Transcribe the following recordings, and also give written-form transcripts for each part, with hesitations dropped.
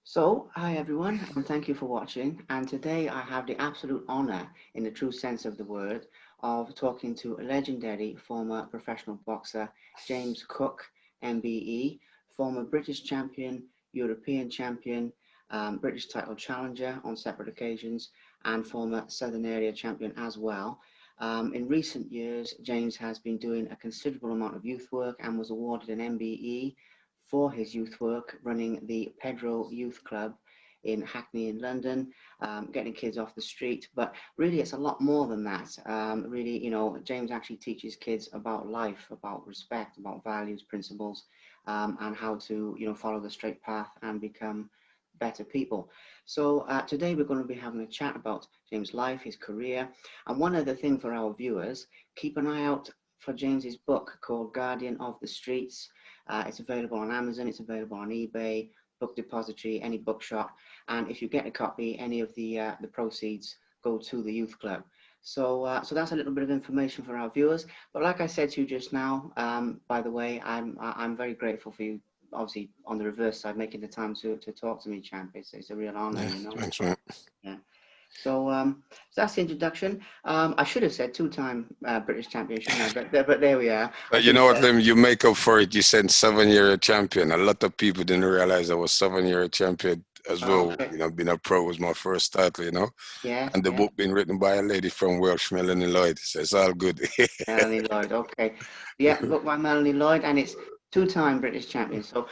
Hi everyone, and thank you for watching. And today I have the absolute honor, in the true sense of the word, of talking to a legendary former professional boxer, James Cook MBE, former British champion, European champion, British title challenger on separate occasions, and former Southern Area champion as well. In recent years, James has been doing a considerable amount of youth work and was awarded an MBE for his youth work, running the Pedro Youth Club in Hackney in London, getting kids off the street. But really, it's a lot more than that. Really, James actually teaches kids about life, about respect, about values, principles, and how to, follow the straight path and become better people. Today we're going to be having a chat about James' life, his career, and one other thing for our viewers, keep an eye out for James's book called Guardian of the Streets. It's available on Amazon, it's available on eBay, Book Depository, any bookshop. And if you get a copy, any of the proceeds go to the youth club. So that's a little bit of information for our viewers. But like I said to you just now, by the way, I'm very grateful for you. Obviously, on the reverse side, making the time to talk to me, champ. It's a real honor, Yeah, you know. thanks, man. Yeah. So that's the introduction. I should have said two-time British champion, shouldn't I? But there we are. I But you should have know what, said. Lim? You make up for it. You said 7 year champion. A lot of people didn't realize I was 7 year champion as Oh, well. okay. Being a pro was my first title. Yes, And the yes. book being written by a lady from Welsh, Melanie Lloyd. So it's all good. Melanie Lloyd. Okay. Yeah, book by Melanie Lloyd, and it's two-time British champion. So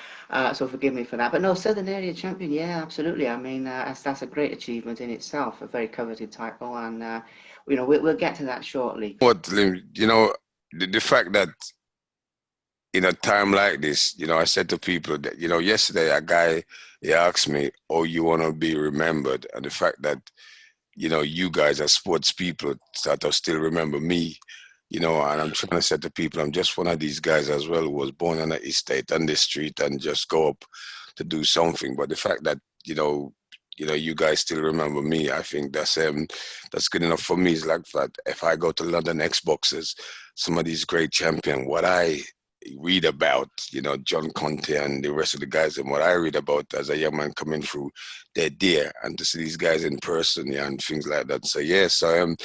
forgive me for that. But no, Southern Area champion. Yeah, absolutely. I mean, that's a great achievement in itself, a very coveted title, and we'll get to that shortly. What, Lim? The fact that in a time like this, I said to people that, yesterday a guy, he asked me, oh, you want to be remembered? And the fact that, you guys as sports people sort of still remember me, and I'm trying to say to people, I'm just one of these guys as well who was born on the estate on the street and just go up to do something. But the fact that, you guys still remember me, I think that's good enough for me. It's like that if I go to London Xboxes, some of these great champions, what I read about, John Conte and the rest of the guys, and what I read about as a young man coming through, they're there, and to see these guys in person, yeah, and things like that. So yes, I am.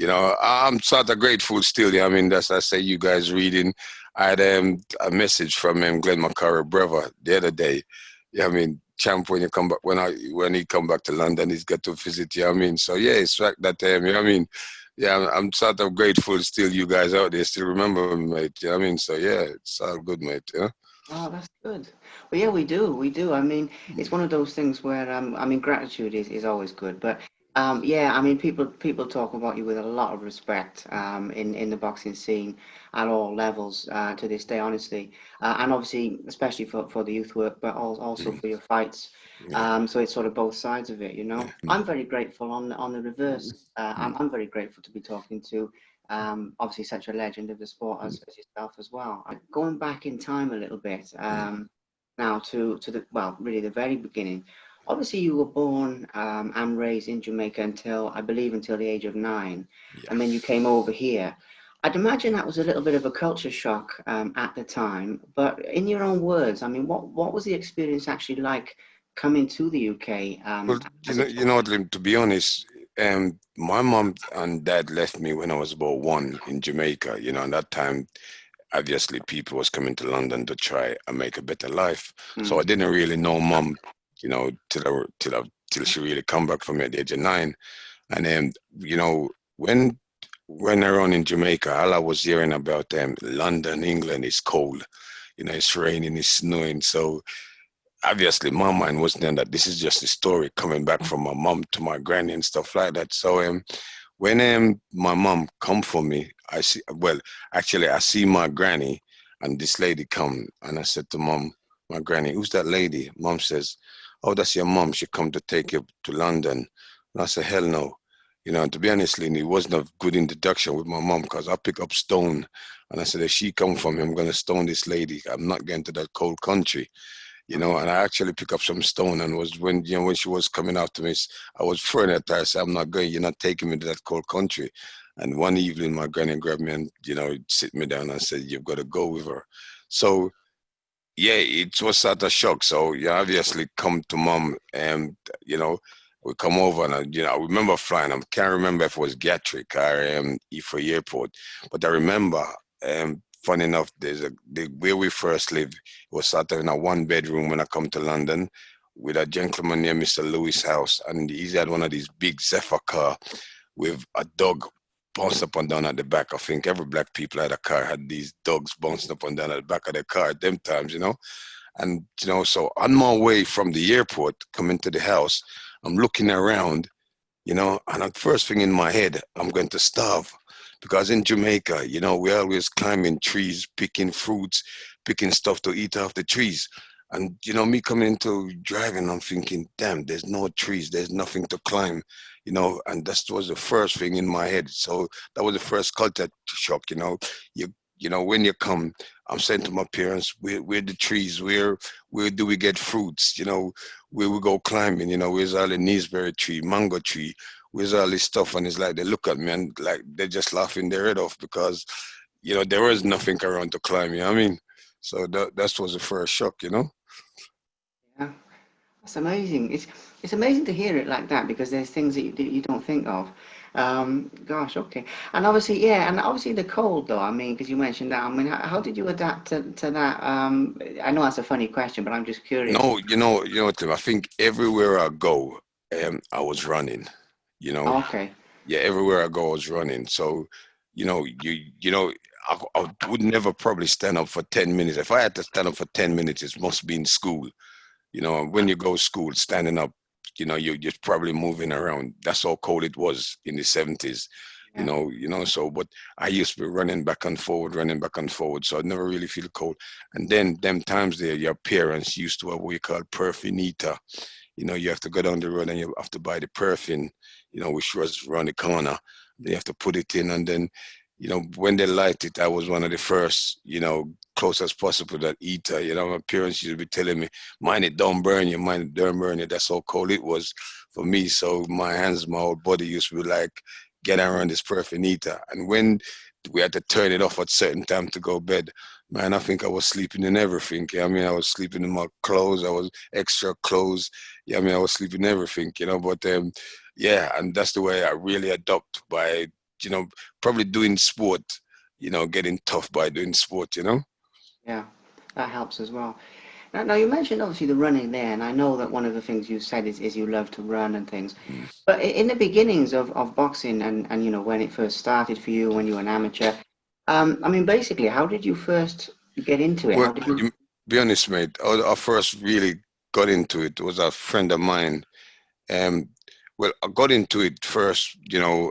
I'm sort of grateful still. Yeah, I mean, that's I say you guys reading. I had a message from Glenn McCarry, brother, the other day. Yeah, I mean, champ, when you come back, when he come back to London, he's got to visit. Yeah, I mean, so yeah, it's like that. You know what I mean? Yeah, I'm sort of grateful still you guys out there still remember me, mate. You know what I mean? So yeah, it's all good, mate. Yeah. Oh, that's good. Well, yeah, we do. We do. I mean, it's one of those things where I mean, gratitude is always good, but yeah, I mean, people talk about you with a lot of respect in the boxing scene at all levels to this day, honestly, and obviously, especially for the youth work, but also Mm, for your fights. yeah. So it's sort of both sides of it, you Yeah. know. I'm very grateful on the reverse. Mm, I'm very grateful to be talking to obviously such a legend of the sport mm, as yourself as well. Going back in time a little bit mm. now to the well, really the very beginning. Obviously, you were born and raised in Jamaica until I believe until the age of 9, Yeah. and then you came over here. I'd imagine that was a little bit of a culture shock at the time. But in your own words, I mean, what was the experience actually like coming to the UK Well, as a child? what, Lim, to be honest, my mom and dad left me when I was about one in Jamaica. And that time, obviously, people was coming to London to try and make a better life. So I Mm, didn't really know mom, till she really come back from me at the age of 9. And then, when around in Jamaica, all I was hearing about London, England is cold. It's raining, it's snowing. So obviously my mind wasn't in that this is just a story coming back from my mom to my granny and stuff like that. So when my mom come for me, I see my granny and this lady come and I said to mom, my granny, who's that lady? Mom says, oh, that's your mom. She come to take you to London. And I said, hell no. And to be honest, Lynn, it wasn't a good introduction with my mom because I pick up stone and I said, if she come for me, I'm going to stone this lady. I'm not getting to that cold country. And I actually picked up some stone and was when she was coming after me, I was throwing at her. I said, I'm not going, you're not taking me to that cold country. And one evening my granny grabbed me and, sit me down and said, you've got to go with her. So yeah, it was sort of shock. So yeah, obviously come to mom, and you know, we come over, and you know, I remember flying. I can't remember if it was Gatwick or Heathrow Airport, but I remember. Funny enough, where we first lived, it was sort of in a one bedroom when I come to London with a gentleman near Mr. Lewis' house, and he had one of these big Zephyr car with a dog bouncing up and down at the back. I think every black people had a car had these dogs bouncing up and down at the back of their car at them times, you know. And you know, so on my way from the airport coming to the house, I'm looking around, you know, and the first thing in my head, I'm going to starve. Because in Jamaica, you know, we're always climbing trees, picking fruits, picking stuff to eat off the trees. And, you know, me coming into driving, I'm thinking, damn, there's no trees, there's nothing to climb, you know, and that was the first thing in my head. So that was the first culture shock, you know. You know, when you come, I'm saying to my parents, where the trees, where do we get fruits, you know, where we go climbing, you know, where's all the Neesberry tree, mango tree, where's all this stuff? And it's like they look at me and like they're just laughing their head off because, you know, there was nothing around to climb, you know what I mean? So that was the first shock, you know? Yeah, that's amazing. It's amazing to hear it like that because there's things that you don't think of. Gosh, okay. And obviously, yeah, and obviously the cold though. I mean, because you mentioned that. I mean, how did you adapt to that? I know that's a funny question, but I'm just curious. No, Tim, I think everywhere I go, I was running, you know? Okay. Yeah, everywhere I go, I was running. So, you know, I would never probably stand up for 10 minutes. If I had to stand up for 10 minutes, it must be in school. You know, when you go to school, standing up, you know, you're probably moving around. That's how cold it was in the 70s, Yeah. so, but I used to be running back and forward, running back and forward. So I never really feel cold. And then them times there, your parents used to have what we call perfinita. You know, you have to go down the road and you have to buy the perfume, you know, which was around the corner. They have to put it in, and then, you know, when they light it, I was one of the first, you know, close as possible that eater. You know, my parents used to be telling me, mind it don't burn you, mind it don't burn you. That's how cold it was for me. So my hands, my whole body used to be like getting around this perfume eater. And when we had to turn it off at certain time to go bed, man, I think I was sleeping in everything. I mean, I was sleeping in my clothes. I was extra clothes. Yeah, I mean, I was sleeping in everything, you know. But yeah, and that's the way I really adopt by, you know, probably doing sport, you know, getting tough by doing sport, you know. Yeah, that helps as well. Now you mentioned obviously the running there, and I know that one of the things you said is you love to run and things. Mm. But in the beginnings of boxing and you know when it first started for you when you were an amateur, I mean basically how did you first get into it? Well, How did you? be honest, mate, I first really got into it was a friend of mine. Um, well, I got into it first, you know,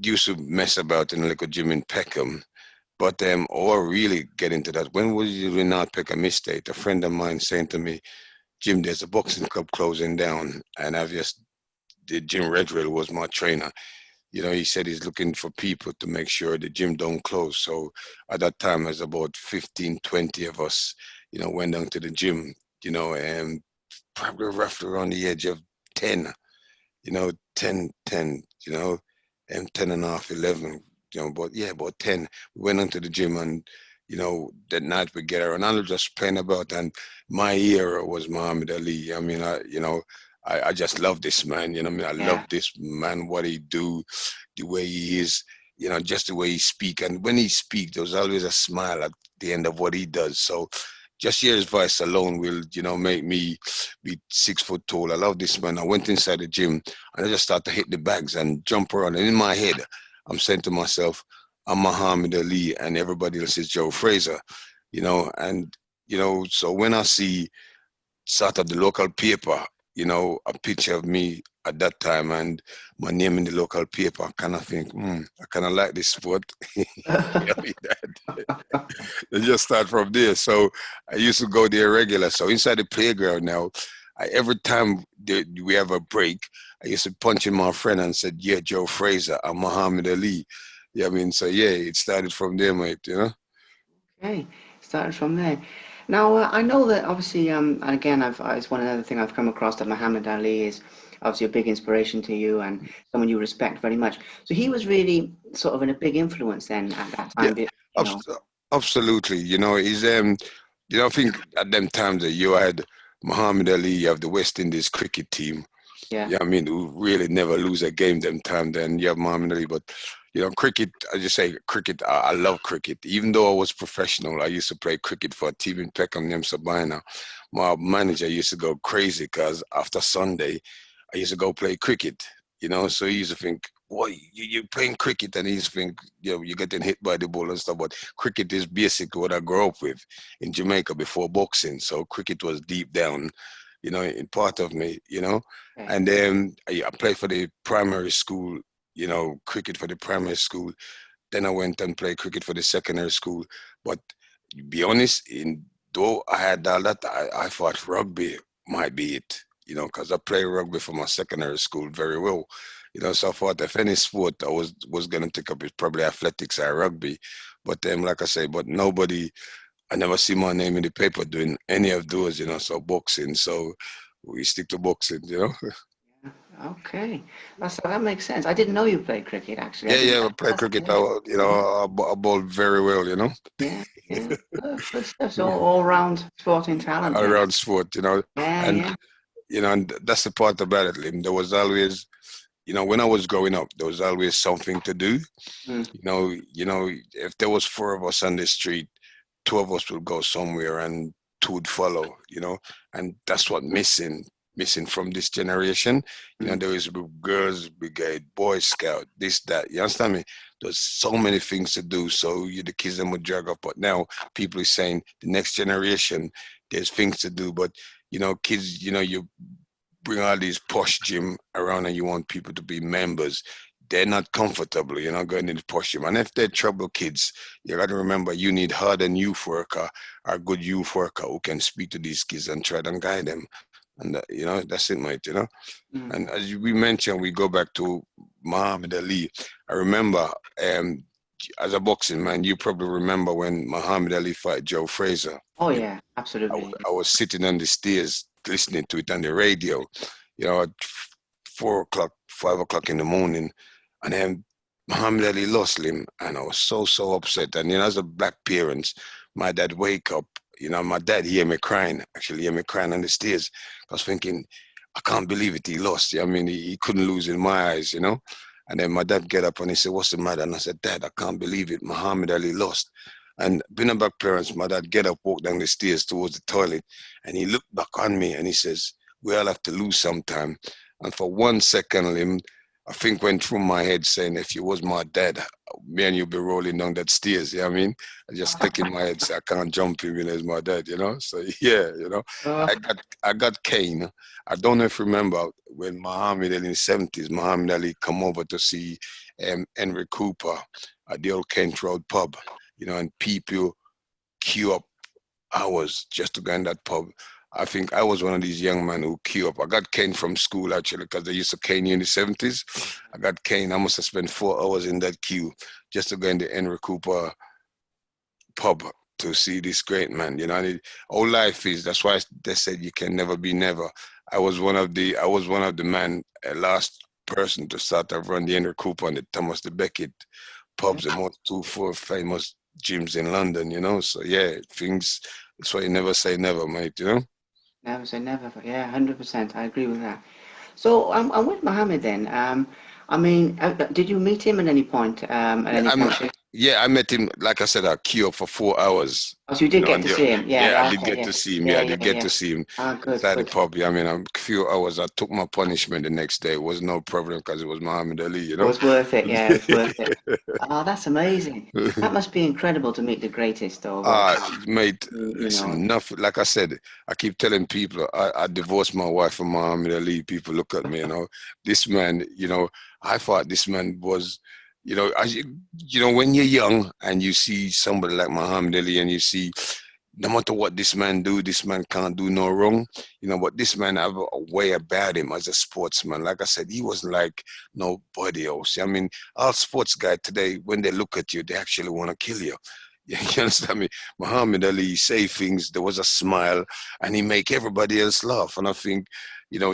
used to mess about in a little gym in Peckham. But or really get into that. When was you in not Peckham Estate? A friend of mine saying to me, Jim, there's a boxing club closing down. And I've just did Jim Redrill was my trainer. You know, he said he's looking for people to make sure the gym don't close. So at that time, there's about 15, 20 of us, you know, went down to the gym, you know, and probably roughly around the age of 10, you know, 10, 10, you know, and 10 and a half, 11, you know, but yeah, about 10. We went into the gym and, you know, that night we get around. I was just playing about, and my era was Muhammad Ali. I mean, I just love this man, you know, I mean, I love Yeah. this man, what he do, the way he is, you know, just the way he speak. And when he speak, there's always a smile at the end of what he does. So just hear his voice alone will, you know, make me be 6 foot tall. I love this man. I went inside the gym and I just started to hit the bags and jump around. And in my head, I'm saying to myself, I'm Muhammad Ali and everybody else is Joe Fraser, you know. And, you know, so when I see sort of the local paper, you know, a picture of me at that time and my name in the local paper, I kind of think, I kind of like this sport. Yeah, I mean, let's just start from there. So I used to go there regular. So inside the playground now, every time we have a break, I used to punch in my friend and said, "Yeah, Joe Fraser, I'm Muhammad Ali." Yeah, I mean, so yeah, it started from there, mate. You know. Okay, started from there. Now I know that obviously and again it's one other thing I've come across that Muhammad Ali is obviously a big inspiration to you and someone you respect very much. So he was really sort of a big influence then at that Yeah, time, you know. abs- absolutely. You know, he's You know, I think at them times that you had Muhammad Ali, you have the West Indies cricket team. Yeah. Yeah, I mean, who really never lose a game them time. Then you have Muhammad Ali, but cricket. I just say cricket. I love cricket. Even though I was professional, I used to play cricket for a team in Peckham named Sabina. My manager used to go crazy because after Sunday, I used to go play cricket. So he used to think, "Boy, you playing cricket," and he used to think, you're getting hit by the ball and stuff. But cricket is basically what I grew up with in Jamaica before boxing. So cricket was deep down, in part of me. Okay. And then I played for the primary school, cricket for the primary school. Then I went and played cricket for the secondary school. But to be honest, though I had all that, I thought rugby might be it, because I played rugby for my secondary school very well. So I thought if any sport I was going to take up is probably athletics or rugby. But like I say, but nobody, I never see my name in the paper doing any of those, so boxing. So we stick to boxing. Yeah. Okay. That makes sense. I didn't know you played cricket. Actually, I Yeah, didn't. yeah, I play cricket. Yeah. Yeah. I bowl very well. Yeah. Yeah. Good stuff. So all round sporting talent then. Around sport. Yeah. And Yeah. and that's the part about it, Lim. There was always, when I was growing up, there was always something to do. Mm, If there was four of us on the street, two of us would go somewhere and two would follow. And that's what missing from this generation. mm, There is girls brigade, boy scout, this, that. You understand me? There's so many things to do. So the kids them would drag up. But now people are saying the next generation, there's things to do. But kids, you bring all these posh gym around and you want people to be members. They're not comfortable, going in the posh gym. And if they're trouble kids, you got to remember you need hardened youth worker or good youth worker who can speak to these kids and try and guide them. And that's it, mate. mm. And as we mentioned, we go back to Muhammad Ali. I remember, as a boxing man, you probably remember when Muhammad Ali fought Joe Frazier. Oh You yeah, absolutely. I was sitting on the stairs listening to it on the radio, at 4 o'clock, 5 o'clock in the morning, and then Muhammad Ali lost him, and I was so upset. And as a black parent, my dad wake up. My dad hear me crying. Actually, hear me crying on the stairs. I was thinking, I can't believe it. He lost. I mean, he couldn't lose in my eyes. And then my dad get up and he said, "What's the matter?" And I said, "Dad, I can't believe it. Muhammad Ali lost." And being a black parents, my dad get up, walk down the stairs towards the toilet, and he looked back on me and he says, "We all have to lose sometime." And for 1 second, I think went through my head saying, if you was my dad, me and you'd be rolling down that stairs. I mean? I just click in my head, say, I can't jump even as my dad. So yeah. Oh, I got cane. I don't know if you remember when Muhammad Ali in the 70s, Muhammad Ali come over to see Henry Cooper at the old Kent Road pub, and people queue up hours just to go in that pub. I think I was one of these young men who queue up. I got caned from school actually because they used to cane you in the 70s. I got caned. I must have spent 4 hours in that queue just to go in the Henry Cooper pub to see this great man. And all life is. That's why they said you can never be never. I was one of the man, last person to start to run the Henry Cooper and the Thomas the Beckett yeah. pubs, the most two, four famous gyms in London. So yeah, things. That's why you never say never, mate. Never say never. Yeah, 100%. I agree with that. So I'm with Mohammed then. I mean, did you meet him at any point? At Yeah, any country? I met him. Like I said, I queue up for 4 hours. Oh, so you did get to see him? Yeah, I Yeah. did Okay. get Yeah. to see him. Yeah, Yeah. I Yeah. did get Yeah. to see him Ah, good. inside the Good. pub. Yeah, I mean, a few hours. I took my punishment the next day. It was no problem because it was Muhammad Ali. It was worth it. Yeah, it was worth it. Oh, that's amazing. That must be incredible to meet the greatest of all Ah, time. mate, You know. listen, nothing. Like I said, I keep telling people I divorced my wife from Muhammad Ali. People look at me. This man, I thought this man was, when you're young and you see somebody like Muhammad Ali and you see no matter what this man do, this man can't do no wrong. But this man have a way about him as a sportsman. Like I said, he wasn't like nobody else. I mean, all sports guys today, when they look at you, they actually want to kill you. You understand me? Muhammad Ali say things, there was a smile, and he make everybody else laugh. And I think,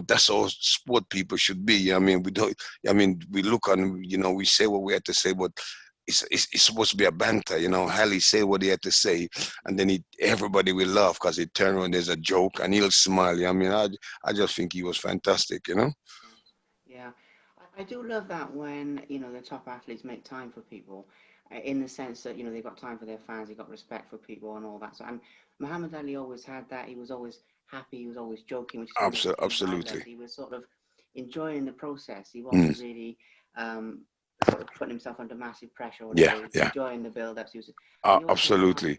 that's how sport people should be. I mean, we don't. I mean, we look on. We say what we had to say, but it's supposed to be a banter, you know. Hally say what he had to say, and then everybody will laugh because he turn around, there's a joke, and he'll smile. I mean, I just think he was fantastic, you know. Yeah, yeah. I do love that when, the top athletes make time for people, in the sense that, they've got time for their fans, they've got respect for people and all that. So, and Muhammad Ali always had that. He was always happy, he was always joking, which is one of the things I loved. Absolutely. He was sort of enjoying the process. He Mm, wasn't really sort of putting himself under massive pressure or whatever. yeah, He was yeah. enjoying the build-ups. And he always had fun. Absolutely,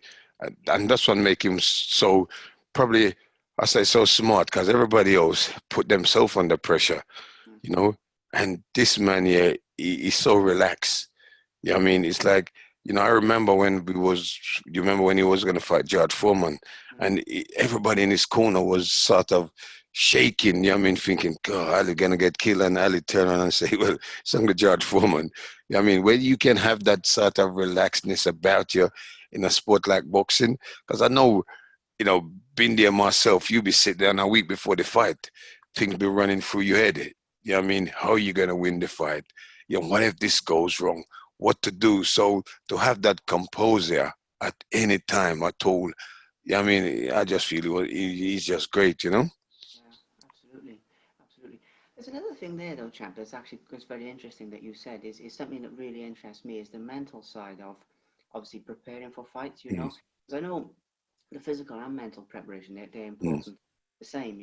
and that's what make him so probably I say so smart because everybody else put themselves under pressure, Mm, you know. And this man here, he's so relaxed. Yeah, I mean, it's like, I remember when you remember when he was going to fight George Foreman, mm, and everybody in his corner was sort of shaking. I mean, thinking, God, Ali going to get killed, and Ali turn around and say, well, it's only George Foreman. I mean, where you can have that sort of relaxedness about you in a sport like boxing, because I know, been there myself, you be sitting down a week before the fight, things be running through your head. You know what I mean? How are you going to win the fight? What if this goes wrong? What to do? So to have that composure at any time at all, I mean, I just feel he's just great, you know? yeah, absolutely, absolutely. There's another thing there, though, chap. That's very interesting that you said is something that really interests me is the mental side of obviously preparing for fights. Mm, Because I know the physical and mental preparation they're mm. important the same.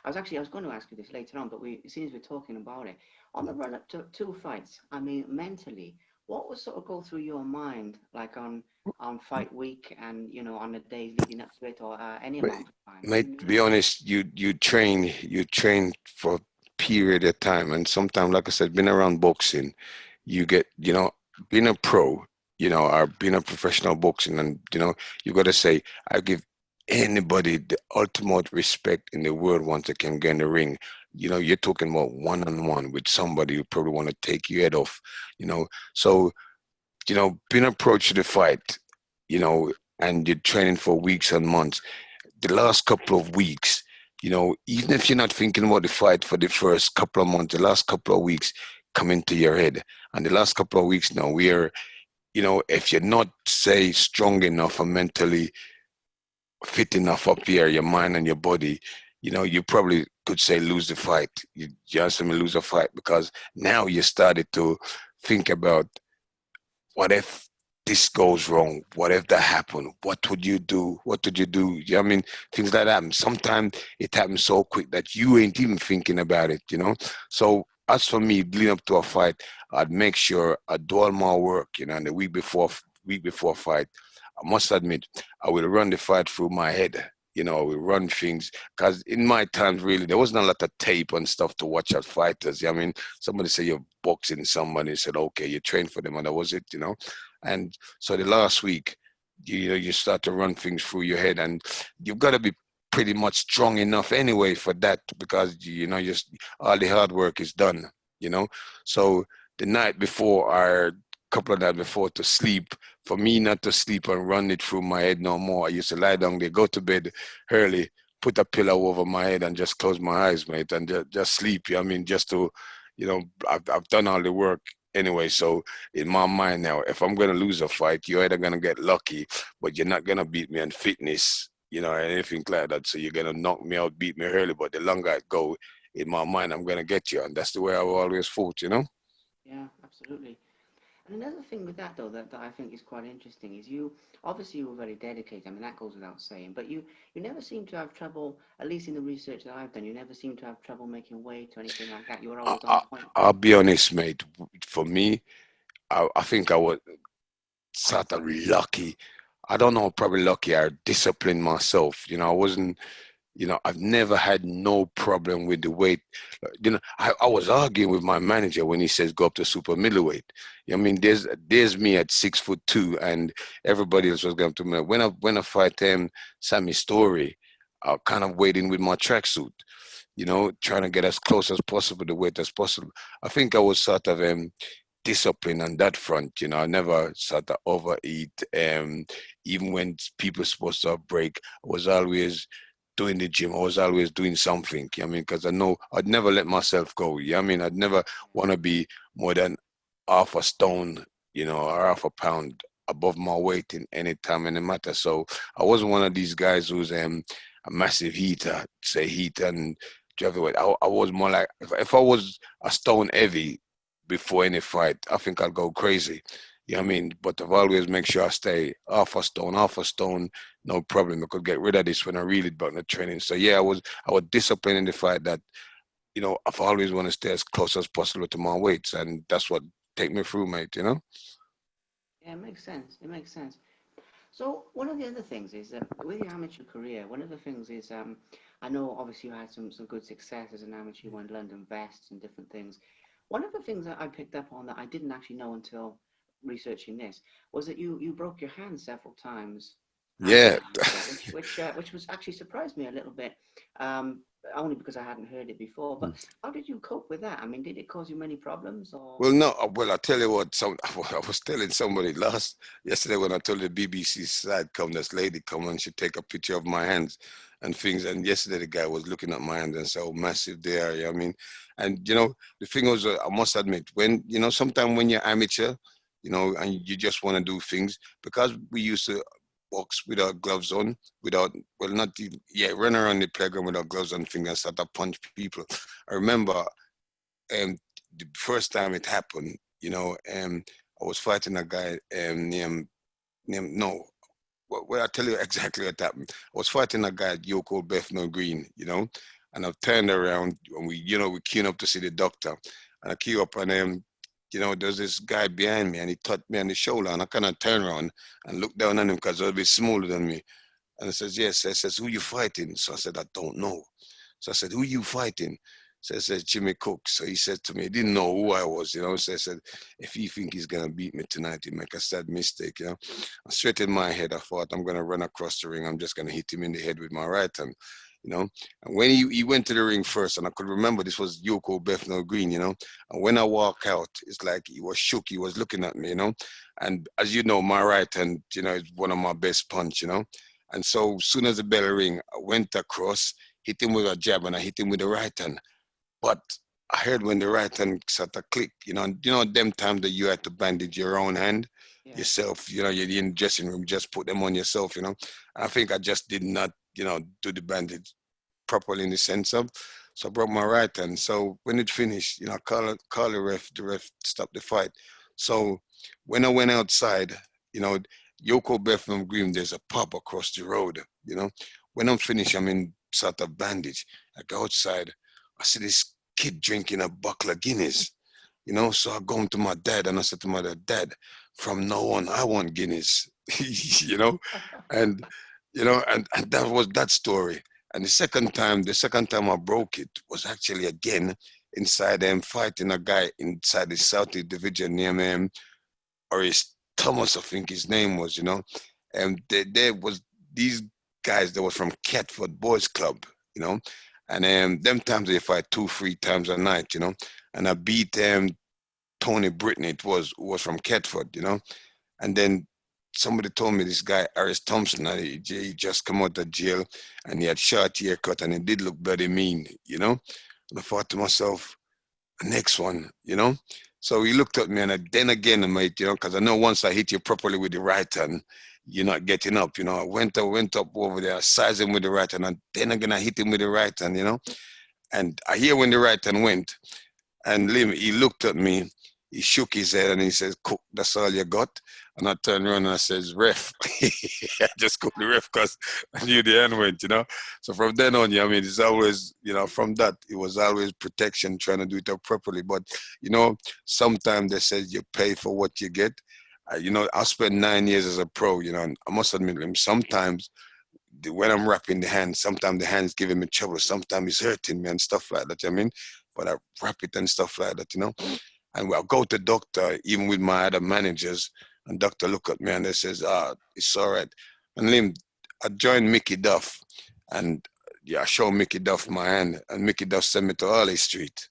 I was going to ask you this later on, but we as soon as we're talking about it on the run up to two fights, I mean mentally, what would sort of go through your mind like on fight week and on the days leading up to it or any But, amount of time? mate, to be honest, you train for a period of time, and sometimes, like I said, been around boxing, you get, being a pro, or being a professional boxing, and you got to say, I give anybody the ultimate respect in the world once they can get in the ring. You're talking about one-on-one with somebody who probably want to take your head off, So, being approached to the fight, and you're training for weeks and months the last couple of weeks, even if you're not thinking about the fight for the first couple of months, the last couple of weeks come into your head. And the last couple of weeks now, if you're not, say, strong enough or mentally fit enough up here, your mind and your body, you probably could say lose the fight. You just lose a fight because now you started to think about what if this goes wrong? What if that happened? What would you do? What would you do? I mean, things like that. And sometimes it happens so quick that you ain't even thinking about it. So as for me, leading up to a fight, I'd make sure I do all my work, and the week before fight, I must admit, I will run the fight through my head. I will run things because in my times, really, there wasn't a lot of tape and stuff to watch out fighters. I mean, somebody say you're boxing somebody said, okay, you train for them, and that was it. And so the last week, you start to run things through your head, and you've got to be pretty much strong enough anyway for that because just all the hard work is done. You know, so the night before or couple of nights before to sleep, for me not to sleep and run it through my head no more. I used to lie down there, go to bed early, put a pillow over my head, and just close my eyes, mate, and just sleep. I mean, just to, I've done all the work anyway. So in my mind now, if I'm gonna lose a fight, you're either gonna get lucky, but you're not gonna beat me in fitness, or anything like that. So you're gonna knock me out, beat me early, but the longer I go, in my mind, I'm gonna get you, and that's the way I've always fought. Yeah, absolutely. And another thing with that though that I think is quite interesting is you were very dedicated. I mean that goes without saying, but you never seem to have trouble, at least in the research that I've done, you never seem to have trouble making weight or anything like that. You were I, always on I, point. I'll be honest, mate. For me, I think I was sort of lucky. I don't know, probably lucky. I disciplined myself. I wasn't. I've never had no problem with the weight. I was arguing with my manager when he says go up to super middleweight. I mean, there's me at 6'2", and everybody else was going to me. When I fight Sammy Story, I kind of waiting with my tracksuit. Trying to get as close as possible the weight as possible. I think I was sort of discipline on that front. I never sort of overeat. Even when people supposed to have break, I was always doing the gym. I was always doing something. I mean, because I know I'd never let myself go. I mean, I'd never want to be more than half a stone. or half a pound above my weight in any time, any matter. So I wasn't one of these guys who's a massive heater, say heat and drive away. I was more like if I was a stone heavy before any fight, I think I'd go crazy. You know what I mean? But I've always make sure I stay half a stone, no problem. I could get rid of this when I really about the training. So yeah, I was disciplined in the fight that, I've always want to stay as close as possible to my weights, and that's what take me through, mate. Yeah, it makes sense. It makes sense. So one of the other things is that with your amateur career, one of the things is I know obviously you had some good success as an amateur, you won London vests and different things. One of the things that I picked up on that I didn't actually know until researching this was that you broke your hand several times as an Yeah. amateur, which was actually surprised me a little bit, um, only because I hadn't heard it before. But how did you cope with that? I mean, did it cause you many problems or? Well, no. Well, I tell you what. I was telling somebody yesterday when I told the BBC side come, this lady come and she take a picture of my hands and things. And yesterday the guy was looking at my hands and said, "Oh, massive they are." You know what I mean, and the thing was, I must admit, when sometimes when you're amateur, and you just want to do things because we used to box without gloves on, without well, not even, yeah, run around the playground without gloves on, things and start to punch people. I remember um, the first time it happened, I was fighting a guy named no. Well, I'll tell you exactly what happened. I was fighting a guy at Yoko Bethnal Green, and I turned around and we queued up to see the doctor. And I queue up and there's this guy behind me and he touched me on the shoulder and I kind of turned around and looked down on him because he was a bit smaller than me. And I says, yes. I says, who you fighting? So I said, I don't know. So I said, who you fighting? So I said, Jimmy Cook. So he said to me, he didn't know who I was. So I said, if he think he's going to beat me tonight, he make a sad mistake. I straight in my head, I thought, I'm going to run across the ring. I'm just going to hit him in the head with my right hand. And when he went to the ring first, and I could remember this was Yoko Bethnal Green. And when I walk out, it's like he was shook. He was looking at me. And as you know, my right hand, is one of my best punch. And so soon as the bell ring, I went across, hit him with a jab, and I hit him with the right hand. But I heard when the right hand sort of click, them times that you had to bandage your own hand Yeah. yourself, you're in the dressing room, just put them on yourself. I think I just did not, do the bandage properly in the sense of, so I broke my right hand. So when it finished, call the ref stopped the fight. So when I went outside, you know, Yoko Bethnal Green, there's a pub across the road. When I'm finished, I'm in sort of bandage. I go outside, I see this kid drinking a bottle of Guinness. So I go home to my dad and I said to my dad, from now on, I want Guinness, you know, and, and that was that story. And the second time I broke it was actually again inside them fighting a guy inside the Southeast Division near Oris Thomas, I think his name was. And there was these guys that was from Catford Boys Club. And them times they fight 2-3 times a night. And I beat Tony Brittany, it was from Catford. And then somebody told me this guy, Aris Thompson, he just come out of jail and he had short haircut and he did look bloody mean. And I thought to myself, next one. So he looked at me and then again, mate, because I know once I hit you properly with the right hand, you're not getting up. I went up over there, sized him with the right hand, and then again I hit him with the right hand. And I hear when the right hand went, and Liam, he looked at me, he shook his head and he says, Cook, that's all you got? And I turned around and I says, ref. I just called the ref because I knew the end went. So from then on, it's always, from that, it was always protection, trying to do it up properly. But, sometimes they say you pay for what you get. I spent 9 years as a pro, and I must admit, sometimes when I'm wrapping the hand, sometimes the hand's giving me trouble. Sometimes it's hurting me and stuff like that. But I wrap it and stuff like that. And I'll go to doctor, even with my other managers, and doctor look at me and they says, it's all right. And Liam, I joined Mickey Duff, and yeah, I show Mickey Duff my hand, and Mickey Duff sent me to Harley Street.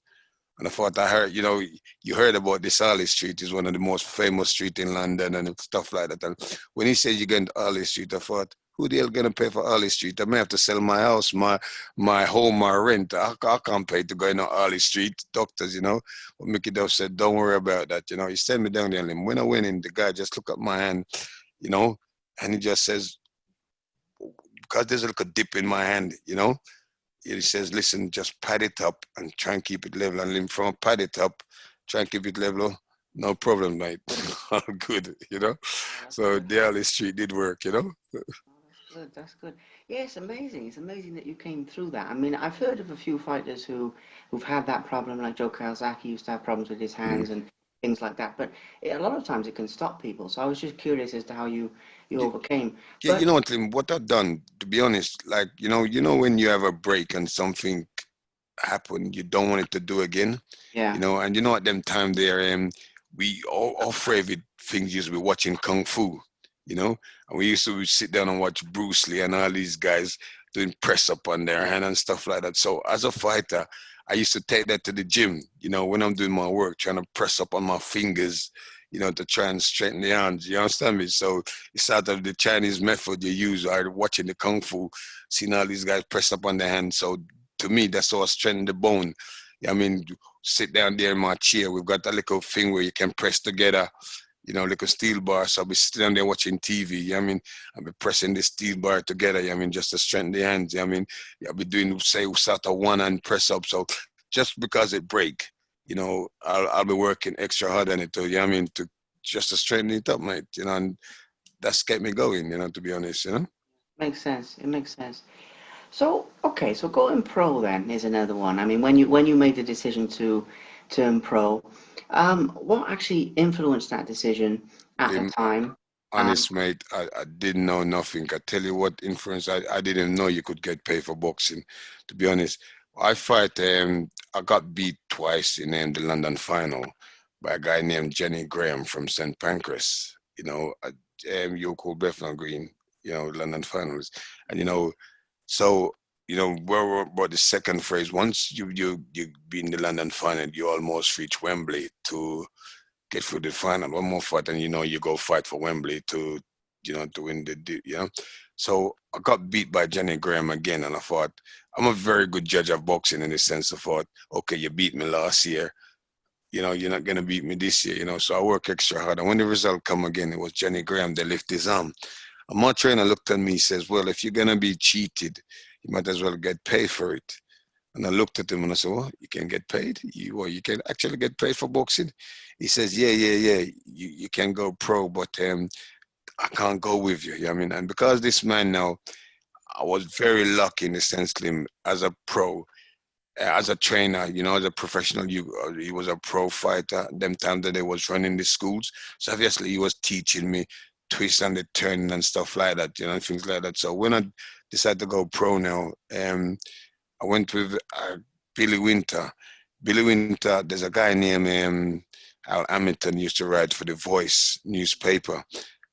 And I thought I heard, you heard about this Harley Street is one of the most famous street in London and stuff like that. And when he said you're going to Harley Street, I thought, who the hell gonna pay for Early Street? I may have to sell my house, my home, my rent. I can't pay to go in on Early Street. Doctors, you know. But Mickey Dove said, don't worry about that. You know, he sent me down there. And when I went in, the guy just looked at my hand, you know, and he just says, because there's a little dip in my hand, you know. He says, listen, just pad it up and try and keep it level. And Lim, from pad it up, try and keep it level. No problem, mate. All good, you know. Oh, that's So good. the Early Street did work, you know. Oh, that's good. That's good. Yeah, it's amazing. It's amazing that you came through that. I mean, I've heard of a few fighters who've had that problem, like Joe Kawasaki used to have problems with his Mm. hands and things like that. But a lot of times it can stop people. So I was just curious as to how you You, overcame. yeah, you But know what, Lim, what I've done, to be honest, like, you know when you have a break and something happen, you don't want it to do again, yeah, you know. And you know at them time there, we all our favorite things used to be watching kung fu, you know, and we used to sit down and watch Bruce Lee and all these guys doing press up on their hand and stuff like that. So as a fighter, I used to take that to the gym, you know, when I'm doing my work, trying to press up on my fingers, you know, to try and straighten the arms. You understand me? So it's out of the Chinese method you use, or watching the kung fu, seeing all these guys press up on their hands. So to me, that's all strengthen the bone. I mean, sit down there in my chair. We've got a little thing where you can press together, you know, like a steel bar. So I'll be sitting down there watching TV. I mean, I'll be pressing the steel bar together. I mean, just to strengthen the hands. I mean, I'll be doing, say, sort of one hand press up. So just because it break, you know, I'll be working extra hard on it to, I mean, to just to straighten it up, mate. You know, and that's kept me going, you know, to be honest, you know. makes sense. It makes sense. So okay, so going pro then is another one. I mean, when you made the decision to turn pro, what actually influenced that decision at the Lim, time? Um, honest, mate, I didn't know nothing. I tell you what influence, I didn't know you could get paid for boxing, to be honest. I got beat twice in the London final by a guy named Jenny Graham from St. Pancras, you know, Yoko Bethnal Green, you know, London finals. And, you know, so, you know, where we're about the second phrase, once you be in the London final, you almost reach Wembley to get through the final. One more fight, and you know you go fight for Wembley to, you know, to win you know. So I got beat by Jenny Graham again, and I thought I'm a very good judge of boxing in the sense of thought, okay, you beat me last year, you know, you're not gonna beat me this year, you know. So I work extra hard, and when the result come again, it was Jenny Graham. They lift his arm. And my trainer looked at me, he says, "Well, if you're gonna be cheated, you might as well get paid for it." And I looked at him and I said, "Well, you can get paid? You can actually get paid for boxing?" He says, "Yeah, yeah, yeah. You can go pro, but I can't go with you." I mean, and because this man now, I was very lucky in the sense, Slim, as a pro, as a trainer, you know, as a professional, he was a pro fighter. Them time that they was running the schools, so obviously he was teaching me twist and the turning and stuff like that, you know, things like that. So when I decided to go pro now, I went with Billy Winter. Billy Winter, there's a guy named Al Hamilton used to write for the Voice newspaper.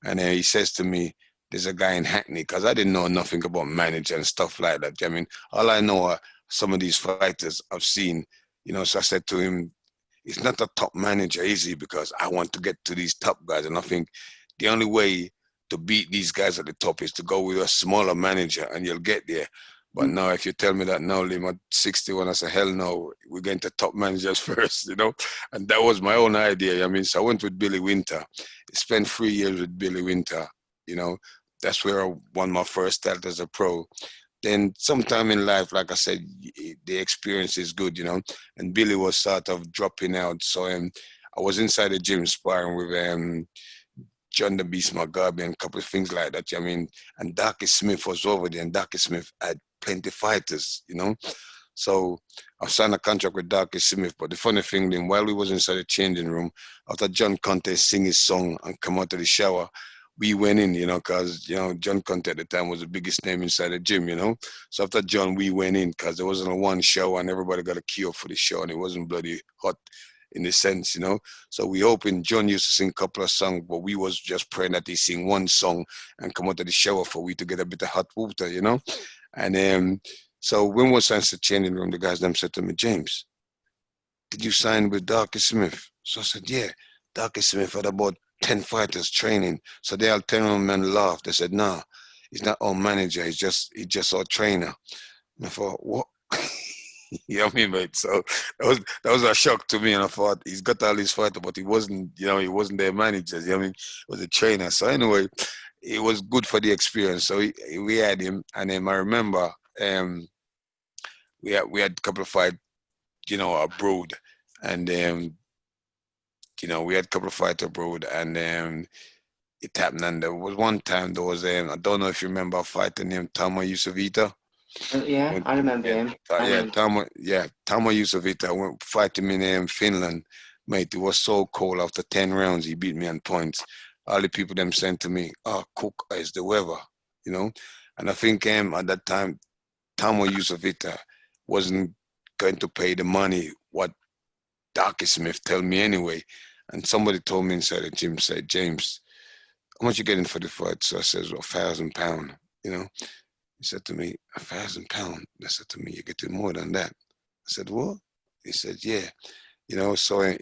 And he says to me, there's a guy in Hackney, because I didn't know nothing about manager and stuff like that. I mean, all I know are some of these fighters I've seen, you know. So I said to him, he's not a top manager, is he? Because I want to get to these top guys. And I think the only way to beat these guys at the top is to go with a smaller manager and you'll get there. But mm, now, if you tell me that now, Lim, at 61, I say, hell no, we're going to top managers first, you know? And that was my own idea. I mean, so I went with Billy Winter. I spent 3 years with Billy Winter, you know? That's where I won my first title as a pro. Then sometime in life, like I said, the experience is good, you know. And Billy was sort of dropping out, so I was inside the gym sparring with John the Beast Mugabe and a couple of things like that. I mean, and Darky Smith was over there, and Darky Smith had plenty fighters, you know. So I signed a contract with Darky Smith. But the funny thing, then, while we was inside the changing room, after John Conte sing his song and come out of the shower, we went in, you know, because, you know, John Conte at the time was the biggest name inside the gym, you know. So after John, we went in because there wasn't a one show and everybody got a cue for the show and it wasn't bloody hot in the sense, you know. So we opened, John used to sing a couple of songs, but we was just praying that he sing one song and come out of the shower for we to get a bit of hot water, you know. And so when we was in the changing room, the guys them said to me, "James, did you sign with Darky Smith?" So I said, "Yeah." Darky Smith had about 10 fighters training. So they all 10 of them men laughed. They said, "Nah, he's not our manager. He's just our trainer. And I thought, what? You know what I mean, mate? So that was a shock to me, and I thought he's got all these fighters, but he wasn't, he wasn't their manager. You know what I mean? He was a trainer. So anyway, it was good for the experience. So we had him, and then I remember um, we had a couple of fights, abroad, and we had a couple of fights abroad, and it happened. And there was one time there was I don't know if you remember a fighter named Tama Yusuvita. Yeah, I remember Yeah, him. I remember. Tama Yusuvita went fighting me in Finland, mate. It was so cold. After 10 rounds, he beat me on points. All the people them saying to me, "Oh, Cook is the weather," you know. And I think at that time, Tama Yusuvita wasn't going to pay the money what Darky Smith told me anyway. And somebody told me inside the gym, said, "James, how much you getting for the fight?" So I says, well, £1,000, you know. He said to me, £1,000. I said to me, you're getting more than that. I said, what? He said, yeah. So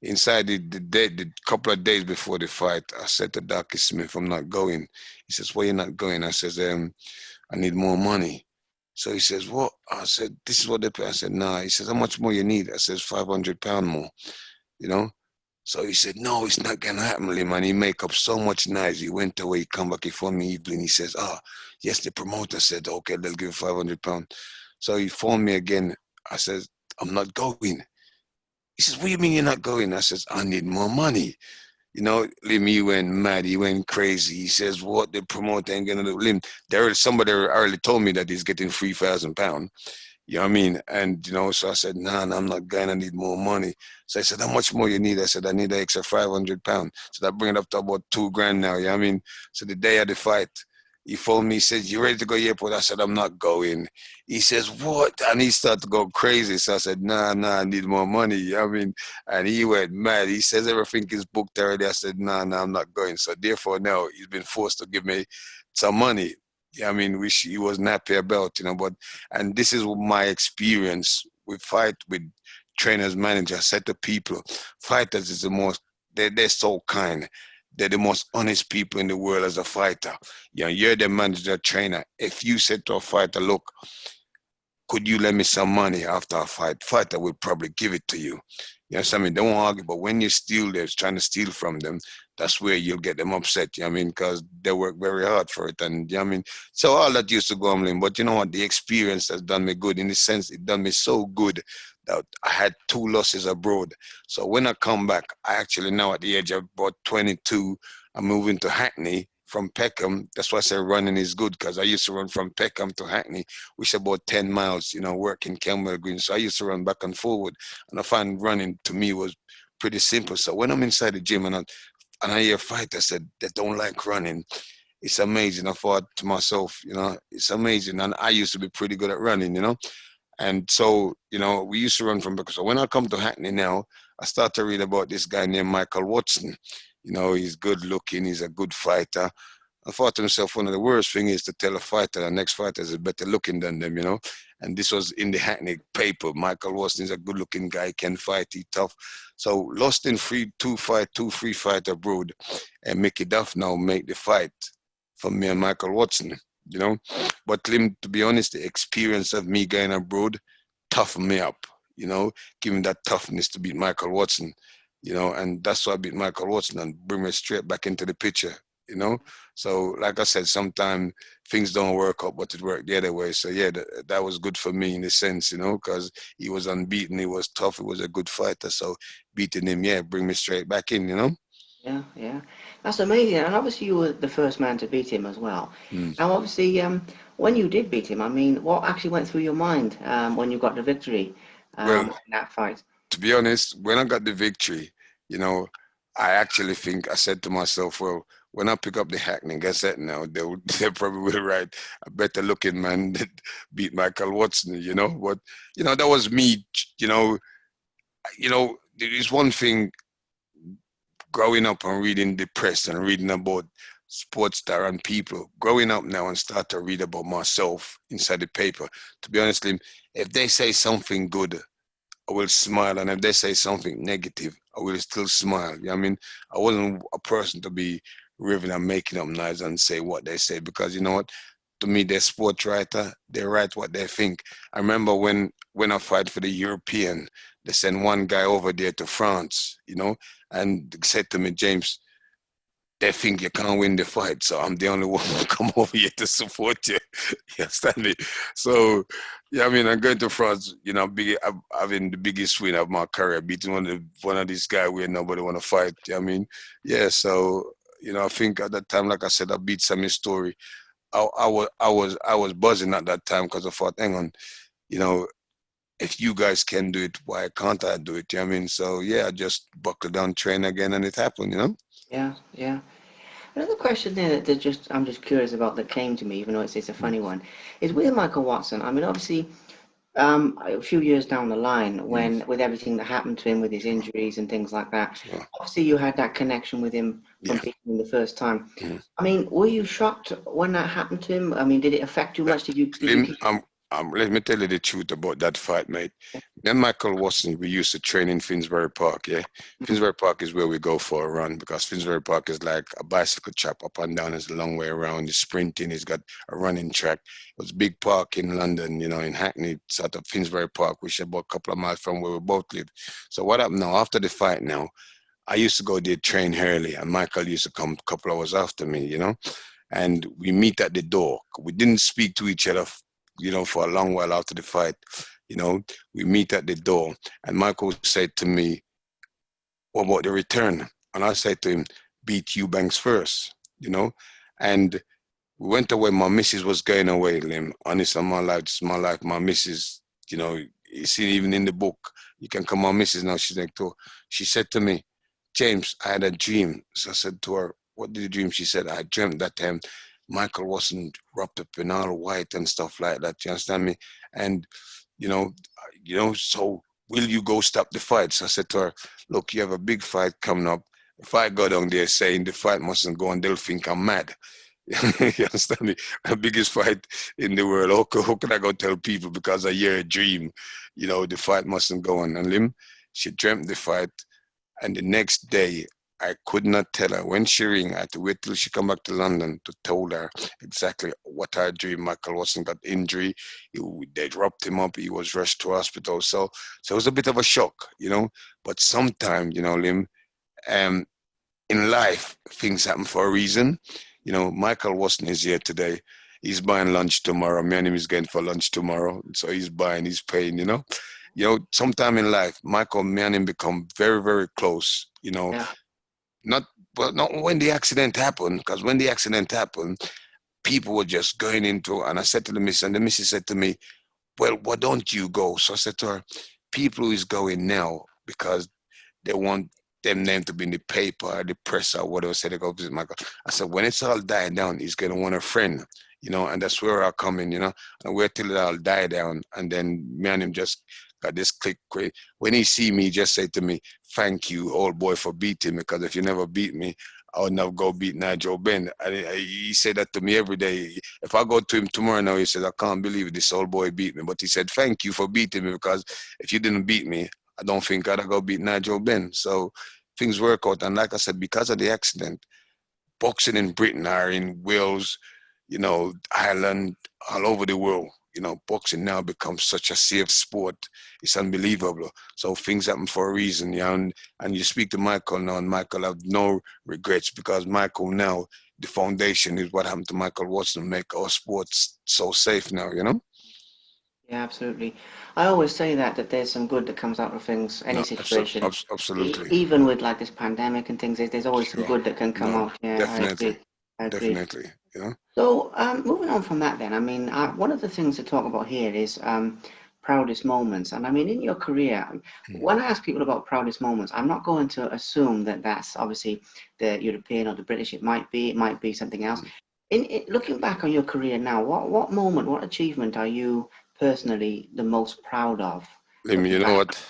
inside the couple of days before the fight, I said to Darky Smith, I'm not going. He says, why you not going? I says, I need more money. So he says, what? I said, this is what they pay. I said, nah. He says, how much more you need? I says, £500 more, you know? So he said, no, it's not going to happen, Liam. And he make up so much noise. He went away, he come back, he phoned me evening. He says, yes, the promoter said, okay, they'll give £500. So he phoned me again. I says, I'm not going. He says, what do you mean you're not going? I says, I need more money. Liam, he went mad. He went crazy. He says, what the promoter ain't going to do? Liam, somebody already told me that he's getting £3,000. You know what I mean? And, so I said, nah, I'm not going. I need more money. So I said, how much more you need? I said, I need an extra £500. So that bring it up to about 2 grand now. You know what I mean? So the day of the fight, he phoned me, he said, you ready to go to the airport? I said, I'm not going. He says, what? And he started to go crazy. So I said, nah, I need more money. You know what I mean? And he went mad. He says, everything is booked already. I said, nah, I'm not going. So therefore now he's been forced to give me some money. Yeah, I mean, which he wasn't happy about, but and this is my experience with fight with trainers, managers. I said to people, fighters is the most, they're so kind. They're the most honest people in the world as a fighter. You're the manager, trainer. If you said to a fighter, look, could you lend me some money after a fight? Fighter will probably give it to you. You know what I mean? They won't argue, but when you steal them, trying to steal from them, that's where you'll get them upset, you know what I mean? Because they work very hard for it. And, you know what I mean? So all that used to go on, but you know what? The experience has done me good. In the sense, it done me so good that I had 2 losses abroad. So when I come back, I actually now at the age of about 22, I'm moving to Hackney from Peckham. That's why I say running is good, because I used to run from Peckham to Hackney, which is about 10 miles, work in Kenmore Green. So I used to run back and forward. And I find running to me was pretty simple. So when I'm inside the gym and I hear fighters said they don't like running, it's amazing. I thought to myself, it's amazing. And I used to be pretty good at running. And so, we used to run from because so when I come to Hackney now, I start to read about this guy named Michael Watson. He's good looking, he's a good fighter. I thought to myself, one of the worst things is to tell a fighter the next fighter is better looking than them. And this was in the Hackney paper. Michael Watson is a good looking guy, can fight, he's tough. So lost in 2-3 fight abroad, and Mickey Duff now make the fight for me and Michael Watson. But Lim, to be honest, the experience of me going abroad toughened me up, giving that toughness to beat Michael Watson, and that's why I beat Michael Watson and bring me straight back into the picture. So like I said, sometimes things don't work out, but it worked the other way. So yeah, that was good for me in a sense, because he was unbeaten, he was tough, he was a good fighter. So beating him, yeah, bring me straight back in. Yeah. That's amazing. And obviously you were the first man to beat him as well. Mm. Now, obviously, when you did beat him, I mean, what actually went through your mind when you got the victory Well, in that fight? to be honest, when I got the victory, you know, I actually think I said to myself, well, when I pick up the Hackney Gazette now, they probably will write a better looking man that beat Michael Watson. But that was me. There is one thing growing up and reading the press and reading about sports star and people. Growing up now and start to read about myself inside the paper. To be honest, Lim, if they say something good, I will smile, and if they say something negative, I will still smile. I mean, I wasn't a person to be raving and making up noise and say what they say, because you know what? To me, they're sports writer. They write what they think. I remember when I fight for the European, they sent one guy over there to France, and said to me, James, they think you can't win the fight, so I'm the only one who come over here to support you. You understand me? So, yeah, I mean, I'm going to France, I'm having the biggest win of my career, beating one of these guys where nobody want to fight. I mean, yeah. So, I think at that time, like I said, I beat Sammy Story. I was buzzing at that time because I thought, hang on, you know, if you guys can do it, why can't I do it? You know what I mean? So yeah, I just buckled down, train again, and it happened. Yeah, yeah. Another question there that just I'm just curious about that came to me, even though it's a funny one, is with Michael Watson. I mean, obviously, a few years down the line, Mm, when with everything that happened to him with his sure, injuries and things like that, sure. obviously you had that connection with him from Yeah. beating him the first time. Mm. I mean, were you shocked when that happened to him? I mean, did it affect you much? Did you Lim, keep? let me tell you the truth about that fight, mate. Me and Michael Watson, we used to train in Finsbury Park, yeah? Mm, Finsbury Park is where we go for a run, because Finsbury Park is like a bicycle track up and down. It's a long way around. It's sprinting. It's got a running track. It was a big park in London, in Hackney, sort of Finsbury Park, which is about a couple of miles from where we both live. So what happened now, after the fight now, I used to go there train early, and Michael used to come a couple hours after me. And we meet at the door. We didn't speak to each other, for a long while after the fight. You know, we meet at the door, and Michael said to me, "What about the return?" And I said to him, "Beat Eubanks first." You know, and we went away. My missus was going away, Liam. Honest, on my life, it's my life. My missus, you see, even in the book, you can call my missus now. She's next door. She said to me, James, I had a dream. So I said to her, what did you dream? She said, I dreamt that Michael wasn't wrapped up in all white and stuff like that. You understand me? And, you know, so will you go stop the fight? So I said to her, look, you have a big fight coming up. If I go down there saying the fight mustn't go on, they'll think I'm mad. You understand me? The biggest fight in the world. How can I go tell people because I hear a dream, the fight mustn't go on? And Lim, she dreamt the fight, and the next day, I could not tell her. When she ring, I had to wait till she come back to London to tell her exactly what I dream. Michael Watson got injury. They dropped him up. He was rushed to hospital. So it was a bit of a shock. But sometimes, Lim, um, in life, things happen for a reason. Michael Watson is here today. He's buying lunch tomorrow. Me and him is going for lunch tomorrow. So he's buying, he's paying. Sometime in life, Michael, me and him become very, very close. yeah, Not Well, not when the accident happened, because when the accident happened, people were just going into, and I said to the missus, and the missus said to me, well, why don't you go? So I said to her, people who is going now because they want them name to be in the paper, the press, or whatever. Say they go visit Michael. I said, when it's all died down, he's gonna want a friend, and that's where I come in, and wait till it all die down, and then me and him just got this click. When he see me, he just say to me, "Thank you, old boy, for beating me. Because if you never beat me, I would never go beat Nigel Ben." He said that to me every day. If I go to him tomorrow now, he said, "I can't believe this old boy beat me." But he said, "Thank you for beating me, because if you didn't beat me, I don't think I'd go beat Nigel Ben." So things work out. And like I said, because of the accident, boxing in Britain or in Wales, Ireland, all over the world, boxing now becomes such a safe sport. It's unbelievable. So things happen for a reason, and you speak to Michael now, and Michael have no regrets, because Michael now, the foundation is what happened to Michael Watson make our sports so safe now. yeah, absolutely. I always say that there's some good that comes out of things, any No, situation, absolutely. even with like this pandemic and things. There's always some Sure. good that can come No, out. Yeah, I definitely. agree. I agree. Definitely. So, moving on from that, then, I mean, one of the things to talk about here is proudest moments. And I mean, in your career, Mm, when I ask people about proudest moments, I'm not going to assume that that's obviously the European or the British. It might be something else. mm. In looking back on your career now, what moment, what achievement are you personally the most proud of? Lim, Looking you know back, what?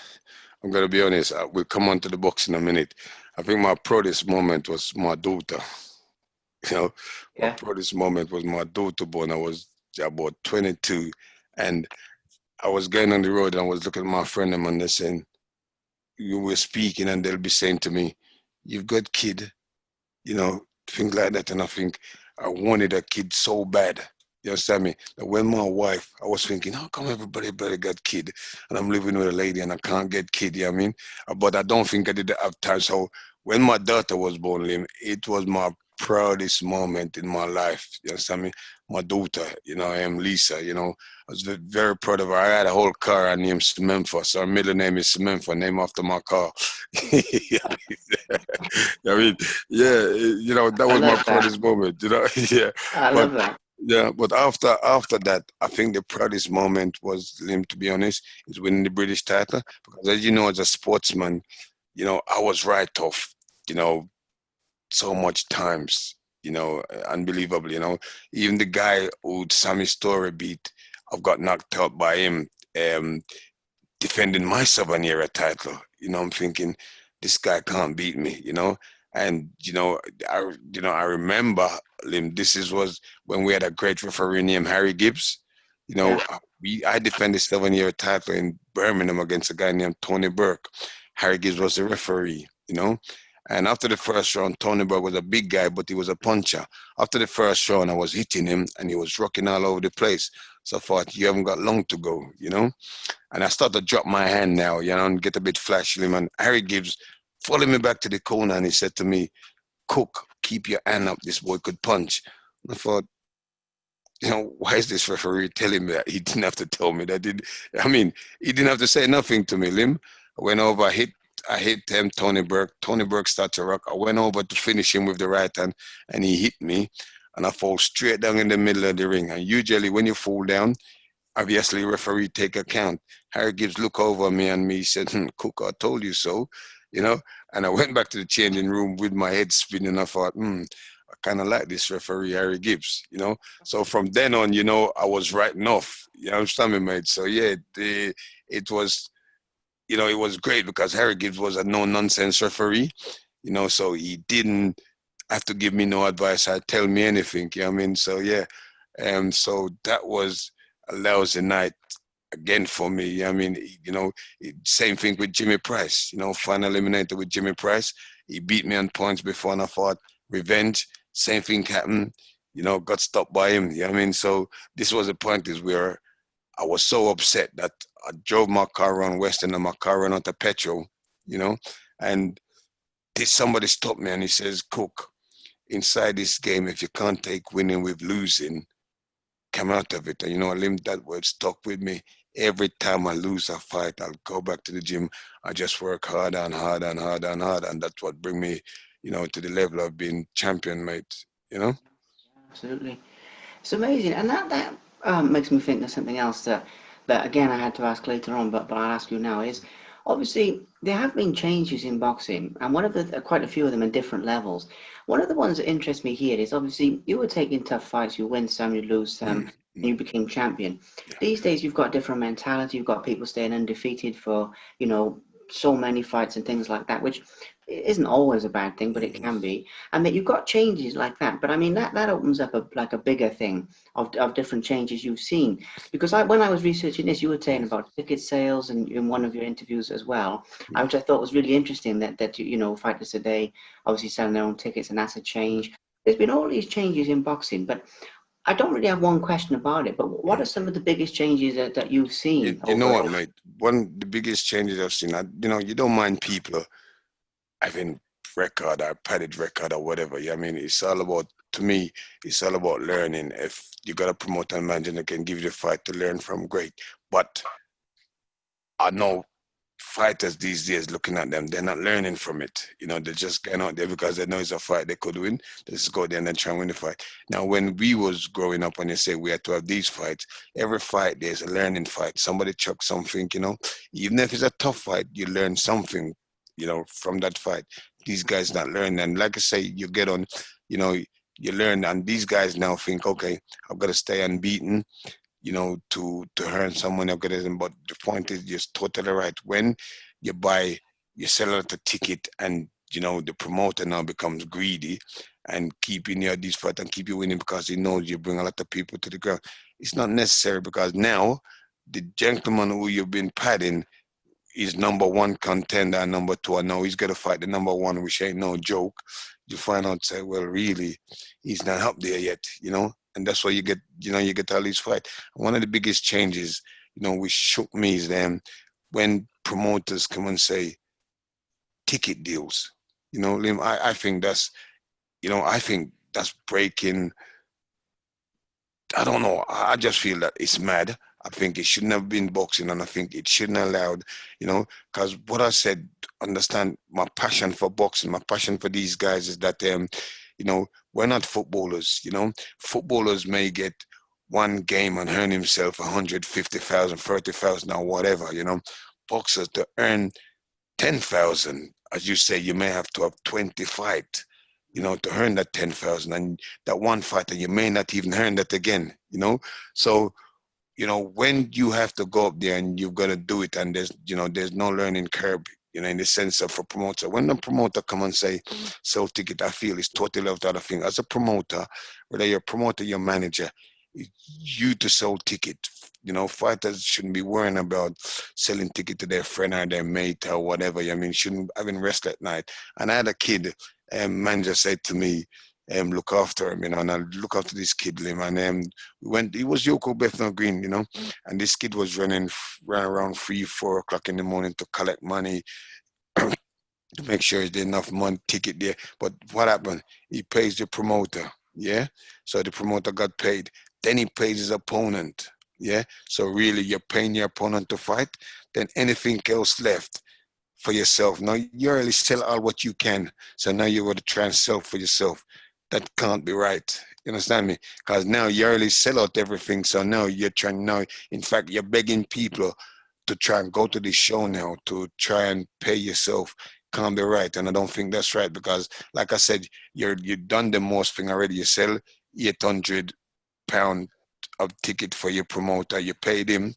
I'm gonna be honest. We'll come on to the box in a minute. I think my proudest moment was my daughter. You know, my yeah, proudest moment was my daughter born. I was about 22, and I was going on the road, and I was looking at my friend and they're saying, you were speaking, and they'll be saying to me, "You've got kid, you know." things like that. And I think I wanted a kid so bad. You understand me? That when my wife, I was thinking, how come everybody better get kid, and I'm living with a lady and I can't get kid? You know what I mean? But I don't think I did have time. So when my daughter was born, Liam, it was my proudest moment in my life. You understand me? My daughter, I am Lisa. I was very proud of her. I had a whole car I named Samantha. So her middle name is Samantha, named after my car. I mean, yeah, that I was my love that. proudest moment, yeah. I But love that. yeah, but after that, I think the proudest moment was, Lim, to be honest, is winning the British title. Because as you know, as a sportsman, I was right off, you know, so much times, unbelievable, Even the guy who Sammy Story beat, I've got knocked out by him. Um, Defending my 7 year title. I'm thinking this guy can't beat me. And I remember, Lim, was when we had a great referee named Harry Gibbs. Yeah, I defended 7 year title in Birmingham against a guy named Tony Burke. Harry Gibbs was the referee. And after the first round, Tony Burke was a big guy, but he was a puncher. After the first round, I was hitting him and he was rocking all over the place. So I thought, you haven't got long to go. And I start to drop my hand now, and get a bit flashy. And Harry Gibbs followed me back to the corner and he said to me, Cook, keep your hand up. This boy could punch. And I thought, why is this referee telling me that? He didn't have to tell me that. He didn't have to say nothing to me, Lim. I went over, I hit him, Tony Burke. Tony Burke started to rock. I went over to finish him with the right hand and he hit me. And I fall straight down in the middle of the ring. And usually when you fall down, obviously, referee take account. Harry Gibbs look over me and me said, Cook, I told you so, you know. And I went back to the changing room with my head spinning. I thought, I kind of like this referee, Harry Gibbs. So from then on, I was writing off. You understand me, mate? So yeah, it was, it was great because Harry Gibbs was a no-nonsense referee, so he didn't have to give me no advice or tell me anything. You know what I mean? So yeah, so that was a lousy night again for me. Same thing with Jimmy Price. Final eliminator with Jimmy Price. He beat me on points before, and I thought revenge. Same thing happened. Got stopped by him. You know what I mean? So this was a point is where I was so upset that I drove my car around Western and my car ran out of petrol. You know, and somebody stopped me and he says, "Cook, inside this game, if you can't take winning with losing, come out of it." And Lim, that word stuck with me. Every time I lose a fight, I'll go back to the gym. I just work harder and harder and harder and harder, and that's what bring me, to the level of being champion, mate. You know? absolutely. It's amazing, and that makes me think of something else that again I had to ask later on, but I'll ask you now is obviously there have been changes in boxing, and one of the quite a few of them at different levels. One of the ones that interests me here is obviously you were taking tough fights, you win some, you lose some, Mm, and mm, you became champion. yeah. These days you've got different mentality, you've got people staying undefeated for so many fights and things like that, which isn't always a bad thing, but it Mm, can be. I mean, you've got changes like that, but I mean that opens up like a bigger thing of different changes you've seen. Because when I was researching this, you were saying mm, about ticket sales and in one of your interviews as well, mm. which I thought was really interesting that fighters today obviously selling their own tickets and that's a change. There's been all these changes in boxing, but I don't really have one question about it. But what are some of the biggest changes that you've You, seen you know over? what, mate? One of the biggest changes I've seen, you don't mind people having record or padded record or whatever. Yeah, I mean, it's all about, to me, it's all about learning. If you got a promoter and manager that can give you the fight to learn from, great. But I know fighters these days looking at them, they're not learning from it. They're just going out there because they know it's a fight they could win. They just go there and then try and win the fight. Now, when we was growing up, when they say we had to have these fights, every fight there's a learning fight. Somebody chuck something. Even if it's a tough fight, you learn something, from that fight. These guys not learn. And like I say, you get on, you know, you learn. And these guys now think, okay, I've got to stay unbeaten to earn some money. But the point is just totally right. When you buy, you sell out a ticket, and the promoter now becomes greedy and keeping you at this fight and keep you winning because he knows you bring a lot of people to the ground. It's not necessary because now the gentleman who you've been padding, he's #1 contender and #2. I know he's gonna fight the #1, which ain't no joke. You find out, say, well, really, he's not up there yet, you know, and that's why you get, you get all these fights. One of the biggest changes, which shook me is when promoters come and say ticket deals. Liam, I think that's breaking. I don't know. I just feel that it's mad. I think it shouldn't have been boxing, and I think it shouldn't have allowed, because what I said, understand my passion for boxing, my passion for these guys is that, we're not footballers, Footballers may get one game and earn himself 150,000, 30,000 or whatever, Boxers to earn 10,000, as you say, you may have to have 20 fights, to earn that 10,000, and that one fight, and you may not even earn that again, So, when you have to go up there and you've got to do it, and there's no learning curve, in the sense of a promoter. When the promoter come and say, sell ticket, I feel it's totally of the other thing. As a promoter, whether you're a promoter, your manager, you to sell ticket. Fighters shouldn't be worrying about selling ticket to their friend or their mate or whatever. I mean, shouldn't having rest at night. And I had a kid, manager said to me, look after him, and I look after this kid, Liam, and he was Yoko Bethnal Green, and this kid was running around 3, 4 o'clock in the morning to collect money, to make sure there's enough money ticket there. But what happened? He pays the promoter, yeah? So the promoter got paid. Then he pays his opponent, yeah? So really, you're paying your opponent to fight, then anything else left for yourself. Now, you already sell all what you can, so now you're going to try and sell for yourself. That can't be right. You understand me? Because now you already sell out everything, so now you're trying, now, in fact, you're begging people to try and go to this show now to try and pay yourself. Can't be right, and I don't think that's right, because like I said, you've done the most thing already. You sell £800 of ticket for your promoter, you paid him,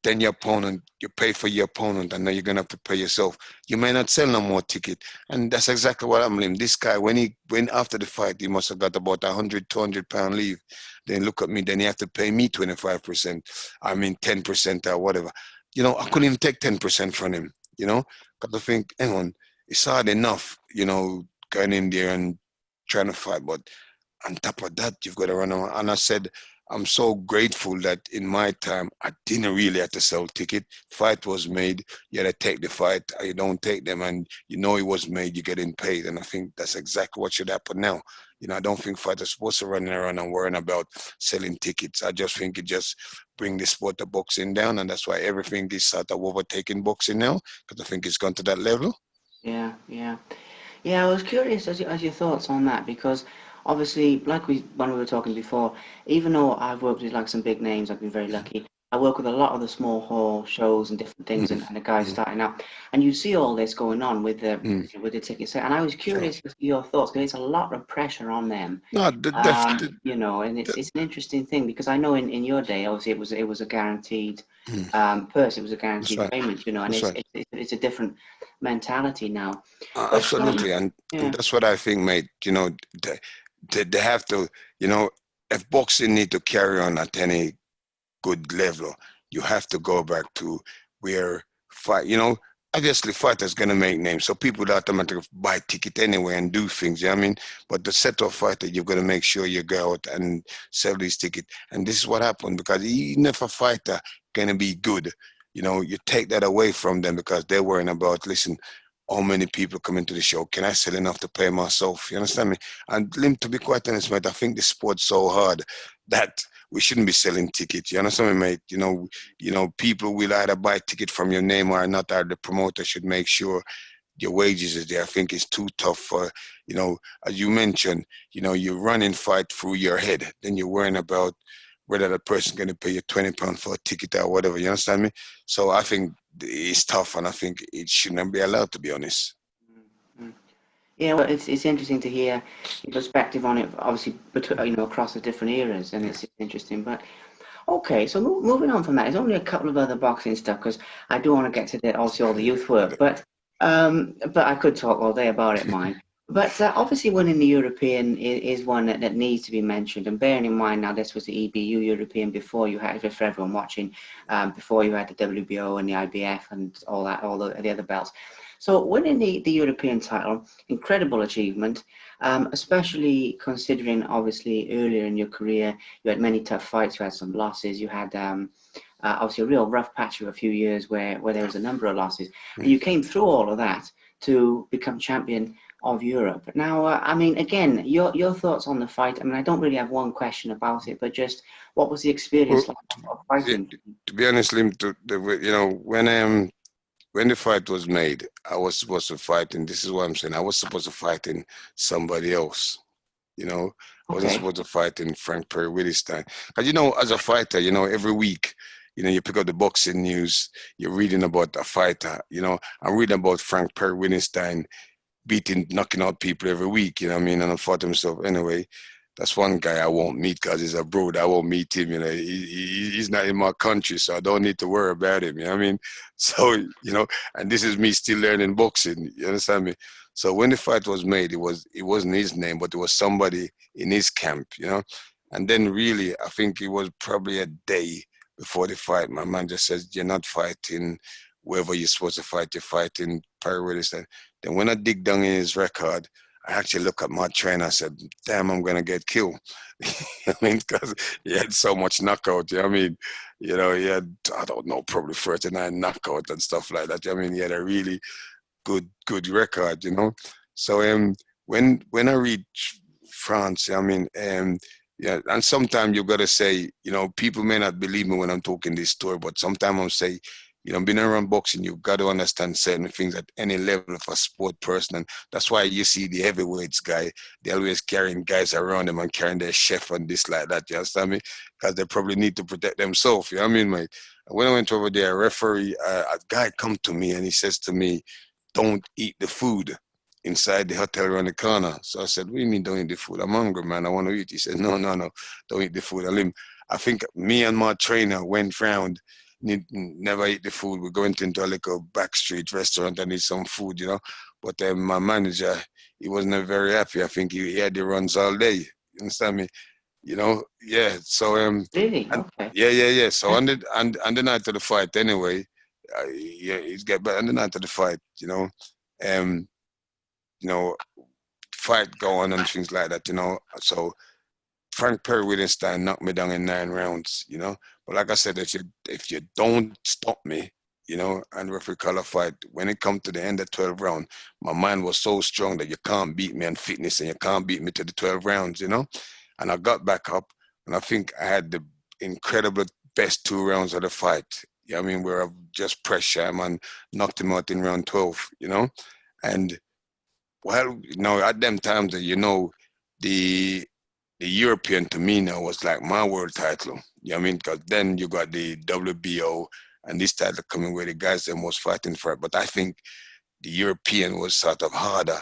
then your opponent, you pay for your opponent, and now you're gonna have to pay yourself. You may not sell no more ticket, and that's exactly what I'm saying. This guy, when after the fight, he must have got about £100, £200 leave. Then look at me, then he have to pay me 25%. I mean 10% or whatever. I couldn't even take 10% from him. Because I think, hang on, it's hard enough, going in there and trying to fight, but on top of that, you've got to run around. And I said, I'm so grateful that in my time, I didn't really have to sell ticket. Fight was made. You had to take the fight, or you don't take them, and it was made, you're getting paid. And I think that's exactly what should happen now. I don't think fighters are supposed to run around and worrying about selling tickets. I just think it just bring the sport of boxing down, and that's why everything is sort of overtaking boxing now, because I think it's gone to that level. Yeah, yeah. Yeah, I was curious as your thoughts on that, because obviously, like when we were talking before, even though I've worked with like some big names, I've been very lucky. I work with a lot of the small hall shows and different things, Mm, and the guys mm, starting out, and you see all this going on with the mm, ticket sale. And I was sure. curious as to your thoughts, because it's a lot of pressure on them, No, and it's an interesting thing, because I know in your day, obviously it was a guaranteed mm, purse, it was a that's guaranteed right. payment, and That's right. it's a different mentality now. But Absolutely, and yeah. that's what I think, mate. They, they have to, you know, if boxing need to carry on at any good level, you have to go back to where fight. Obviously, fighters gonna make names, so people will automatically buy ticket anyway and do things. You know what I mean? But the set of fighter, you've got to make sure you go out and sell these tickets. And this is what happened, because even if a fighter gonna be good, you take that away from them, because they're worrying about, listen, how many people come into the show? Can I sell enough to pay myself? You understand me? And Lim, to be quite honest, mate, I think the sport's so hard that we shouldn't be selling tickets. You understand me, mate? People will either buy ticket from your name or not. Or the promoter should make sure your wages is there. I think it's too tough for, as you mentioned, you run and fight through your head. Then you're worrying about whether the person's going to pay you £20 for a ticket or whatever. You understand me? So I think it's tough, and I think it shouldn't be allowed, to be honest. Mm. Yeah, well, it's interesting to hear your perspective on it, obviously, across the different eras, and Yeah. it's interesting. But okay, so moving on from that, there's only a couple of other boxing stuff, because I do want to get to obviously all the youth work, but I could talk all day about it, mine. But obviously, winning the European is one that needs to be mentioned. And bearing in mind now, this was the EBU European before you had, for everyone watching, before you had the WBO and the IBF and all that, all the other belts. So winning the European title, incredible achievement, especially considering obviously earlier in your career, you had many tough fights, you had some losses, you had obviously a real rough patch of a few years where there was a number of losses, and you came through all of that to become champion of Europe. Now, I mean, again, your thoughts on the fight. I mean, I don't really have one question about it, but just what was the Well, experience like of to, fighting? to be honest, Lim, you know, when the fight was made, I was supposed to fight, and this is what I'm saying. I was supposed to fight in somebody else. You know, I wasn't Okay, supposed to fight in Frank Perry Willis-Stein. Because, you know, as a fighter, you know, every week, you know, you pick up the boxing news, you're reading about a fighter. You know, I'm reading about Frank Perry Willis-Stein knocking out people every week, you know what I mean? And I thought to myself, anyway, that's one guy I won't meet because he's abroad. I won't meet him, you know. He's not in my country, so I don't need to worry about him, you know what I mean? So, you know, and this is me still learning boxing, you understand me? So when the fight was made, it wasn't his name, but it was somebody in his camp, you know. And then really, I think it was probably a day before the fight. My man just says, "You're not fighting wherever you're supposed to fight. You're fighting Perry." Then when I dig down in his record, I actually look at my trainer. I said, "Damn, I'm gonna get killed." I mean, because he had so much knockout. You know what I mean, you know, he had, I don't know, probably 39 knockout and stuff like that. I mean, he had a really good record. You know, so when I reach France, I mean, yeah, and sometimes you gotta say, you know, people may not believe me when I'm talking this story, but sometimes I'm say, you know, being around boxing, you've got to understand certain things at any level of a sport person. And that's why you see the heavyweights guy, they always carrying guys around them and carrying their chef and this like that. You understand me? Because they probably need to protect themselves. You know what I mean, mate? And when I went over there, a referee, a guy come to me and he says to me, don't eat the food inside the hotel around the corner. So I said, what do you mean don't eat the food? I'm hungry, man. I want to eat. He said, no, don't eat the food. I think me and my trainer went round, never eat the food. We went into a little backstreet restaurant and eat some food, you know. But my manager, he wasn't very happy. I think he had the runs all day. You understand me? You know, yeah. So really? and Okay. yeah. So on the night of the fight, anyway, yeah, he's get better on the night of the fight. Um, you know, fight going and things like that. You know, so Frank Perry Williamstein knocked me down in 9 rounds. You know, but like I said, if you don't stop me. You know, and referee call a fight. When it come to the end of 12 round, my mind was so strong that you can't beat me in fitness and you can't beat me to the 12 rounds, you know? And I got back up, and I think I had the incredible best 2 rounds of the fight. Yeah, I mean, where I just pressure him and knocked him out in round 12, you know? And well, you know, at them times, you know, the the European to me now was like my world title. You know what I mean? Because then you got the WBO and this title coming where the guys them was fighting for it. But I think the European was sort of harder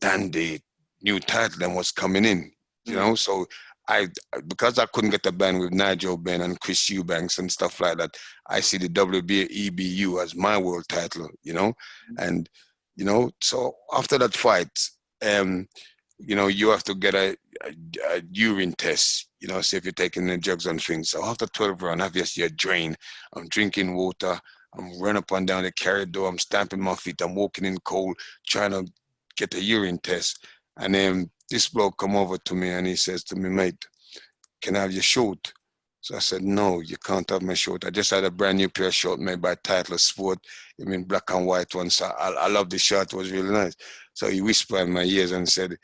than the new title that was coming in, you Mm. know. So I, because I couldn't get a band with Nigel Ben and Chris Eubanks and stuff like that, I see the WBEBU as my world title, you know. And you know, so after that fight, um, you know, you have to get a urine test, you know, see if you're taking the drugs and things. So after 12 rounds, obviously a drain. I'm drinking water. I'm running up and down the corridor. I'm stamping my feet. I'm walking in cold, trying to get a urine test. And then this bloke come over to me and he says to me, mate, can I have your short? So I said, no, you can't have my short. I just had a brand new pair of short made by Titleist Sport. I mean, black and white one. So I love the shirt. It was really nice. So he whispered in my ears and said,